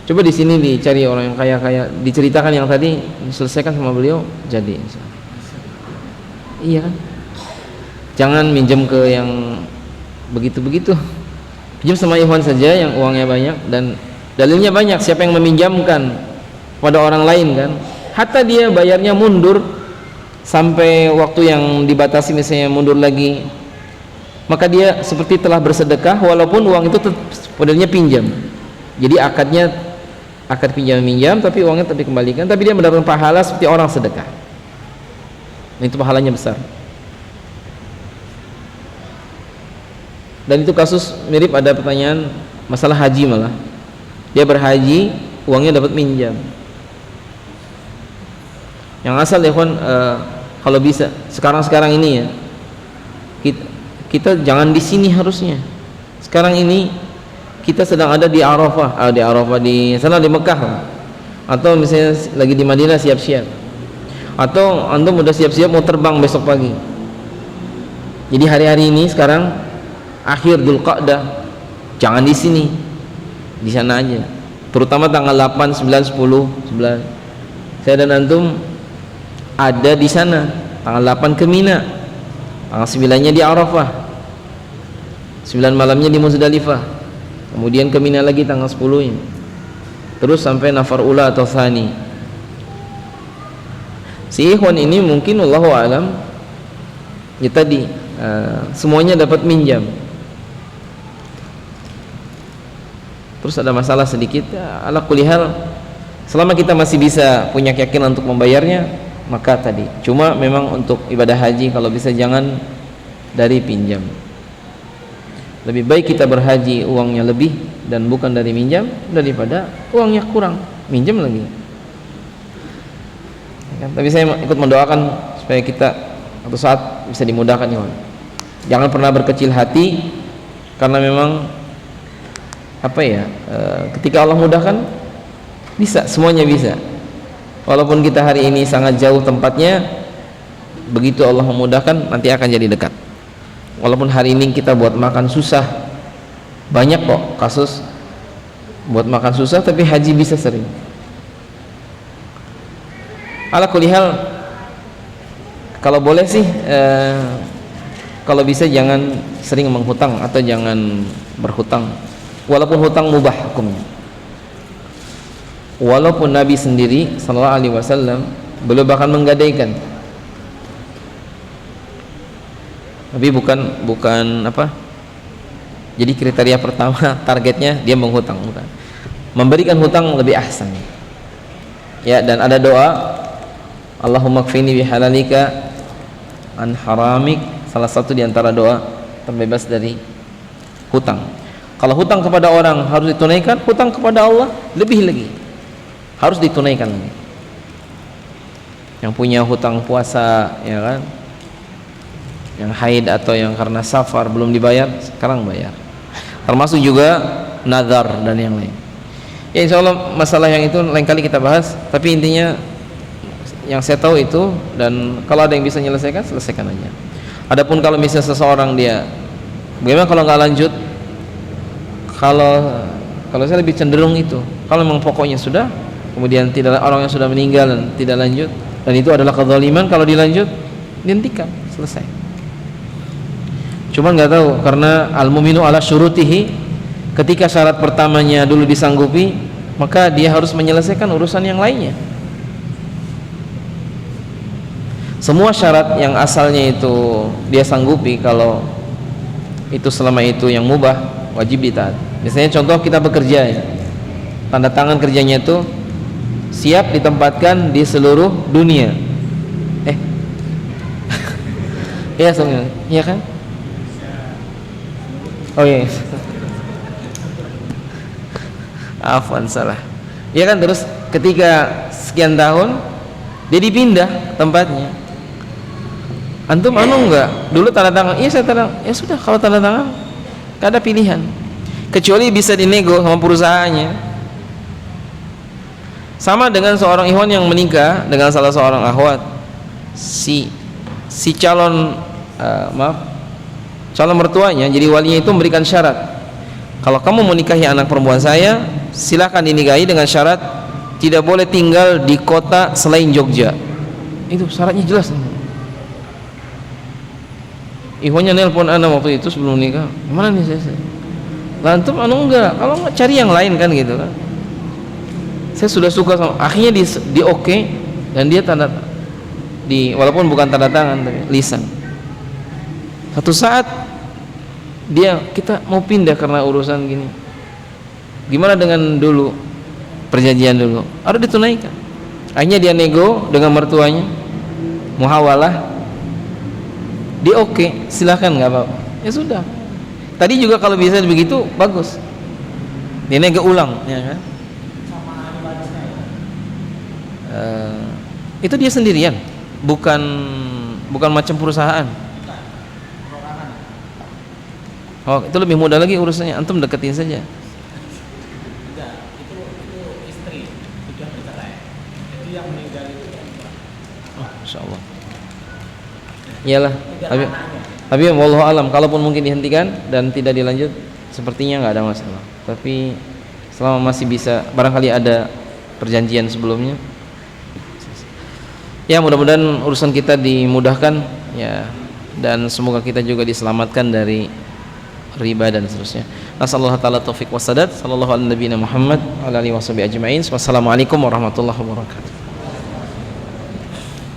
Coba di sini dicari orang yang kaya-kaya, diceritakan yang tadi, diselesaikan sama beliau, jadi. Iya kan? Jangan minjem ke yang begitu-begitu. Pinjam sama ikhwan saja yang uangnya banyak dan dalilnya banyak. Siapa yang meminjamkan pada orang lain kan, hatta dia bayarnya mundur sampai waktu yang dibatasi, misalnya mundur lagi, maka dia seperti telah bersedekah walaupun uang itu modelnya pinjam. Jadi akad pinjam-minjam, tapi uangnya tetap dikembalikan, tapi dia mendapatkan pahala seperti orang sedekah. Nah, itu pahalanya besar. Dan itu kasus mirip, ada pertanyaan masalah haji, malah dia berhaji uangnya dapat minjam. Yang asal ya kawan, kalau bisa sekarang ini ya, kita jangan di sini harusnya. Sekarang ini kita sedang ada di Arafah, di sana di Mekah, atau misalnya lagi di Madinah siap-siap, atau antum udah siap-siap mau terbang besok pagi. Jadi hari-hari ini sekarang akhir Dzulqa'dah, jangan di sini, di sana aja. Terutama tanggal 8, 9, 10, 11. Saya dan antum ada di sana. Tanggal 8 ke Mina, tanggal 9-nya di Arafah, 9 malamnya di Muzdalifah, kemudian ke Mina lagi tanggal 10-nya, terus sampai Nafar Ula atau Thani. Si ikhwan ini mungkin wallahu alam ya tadi semuanya dapat minjam. Terus ada masalah sedikit, ala kulli hal selama kita masih bisa punya keyakinan untuk membayarnya, maka tadi cuma memang untuk ibadah haji kalau bisa jangan dari pinjam. Lebih baik kita berhaji uangnya lebih dan bukan dari minjam daripada uangnya kurang minjam lagi ya kan? Tapi saya ikut mendoakan supaya kita suatu saat bisa dimudahkan ya. Jangan pernah berkecil hati, karena memang ketika Allah mudahkan bisa, semuanya bisa. Walaupun kita hari ini sangat jauh tempatnya, begitu Allah memudahkan nanti akan jadi dekat. Walaupun hari ini kita buat makan susah, banyak kok kasus buat makan susah tapi haji bisa sering. Ala kulli hal, kalau boleh sih kalau bisa jangan sering menghutang atau jangan berhutang, walaupun hutang mubah hukumnya. Walaupun Nabi sendiri sallallahu alaihi wasallam beliau bahkan menggadaikan, tapi bukan apa, jadi kriteria pertama targetnya dia menghutang, bukan. Memberikan hutang lebih ahsan ya. Dan ada doa, Allahumma kfini bihalalika an haramik, salah satu diantara doa terbebas dari hutang. Kalau hutang kepada orang harus ditunaikan, hutang kepada Allah lebih lagi harus ditunaikan. Yang punya hutang puasa ya kan, yang haid atau yang karena safar belum dibayar, sekarang bayar. Termasuk juga nazar dan yang lain. Ya insya Allah masalah yang itu lain kali kita bahas, tapi intinya yang saya tahu itu, dan kalau ada yang bisa menyelesaikan, selesaikan aja. Adapun kalau misalnya seseorang dia bagaimana kalau nggak lanjut, kalau saya lebih cenderung itu, kalau memang pokoknya sudah, kemudian tidak, orang yang sudah meninggal dan tidak lanjut, dan itu adalah kezaliman, kalau dilanjut dihentikan, selesai. Cuman nggak tahu, karena al-mu'minu ala syurutihi, ketika syarat pertamanya dulu disanggupi, maka dia harus menyelesaikan urusan yang lainnya. Semua syarat yang asalnya itu dia sanggupi, kalau itu selama itu yang mubah, wajib ditaat. Misalnya contoh kita bekerja ya, tanda tangan kerjanya itu siap ditempatkan di seluruh dunia. Iya sebenarnya, iya kan? Oh iya. Afwan, salah. Iya kan, terus ketika sekian tahun dia dipindah tempatnya. Antum enggak? Dulu tanda tangan, iya saya tanda. Ya sudah, kalau tanda tangan enggak ada pilihan. Kecuali bisa dinego sama perusahaannya. Sama dengan seorang ikhwan yang menikah dengan salah seorang akhwat. Si calon calon mertuanya, jadi walinya itu memberikan syarat, kalau kamu menikahi anak perempuan saya, silakan dinikahi dengan syarat tidak boleh tinggal di kota selain Jogja. Itu syaratnya jelas. Ikhwannya nelpon ana waktu itu sebelum nikah, gimana nih saya? Lantum enggak, kalau enggak cari yang lain kan gitu kan. Saya sudah suka sama, akhirnya di oke, dan dia tanda walaupun bukan tanda tangan tapi lisan. Satu saat kita mau pindah karena urusan gini. Gimana dengan dulu perjanjian dulu? Harus ditunaikan. Akhirnya dia nego dengan mertuanya, muhawalah. Dia oke, silakan, nggak apa-apa. Ya sudah. Tadi juga kalau bisa begitu bagus. Dia nego ulang, ya kan? Itu dia sendirian, bukan macam perusahaan. Oh, itu lebih mudah lagi urusannya, antum deketin saja. Tidak, itu istri sudah bercerai. Jadi yang meninggal itu Oh, insyaallah. Iyalah, tapi wallahu alam, kalaupun mungkin dihentikan dan tidak dilanjut, sepertinya nggak ada masalah. Tapi selama masih bisa, barangkali ada perjanjian sebelumnya. Ya, mudah-mudahan urusan kita dimudahkan ya, dan semoga kita juga diselamatkan dari riba dan seterusnya. Nasallahu taala taufik wasadat. Sallallahu alaihi wasallam Muhammad wa alihi wasallam ajmain. Wassalamualaikum warahmatullahi wabarakatuh.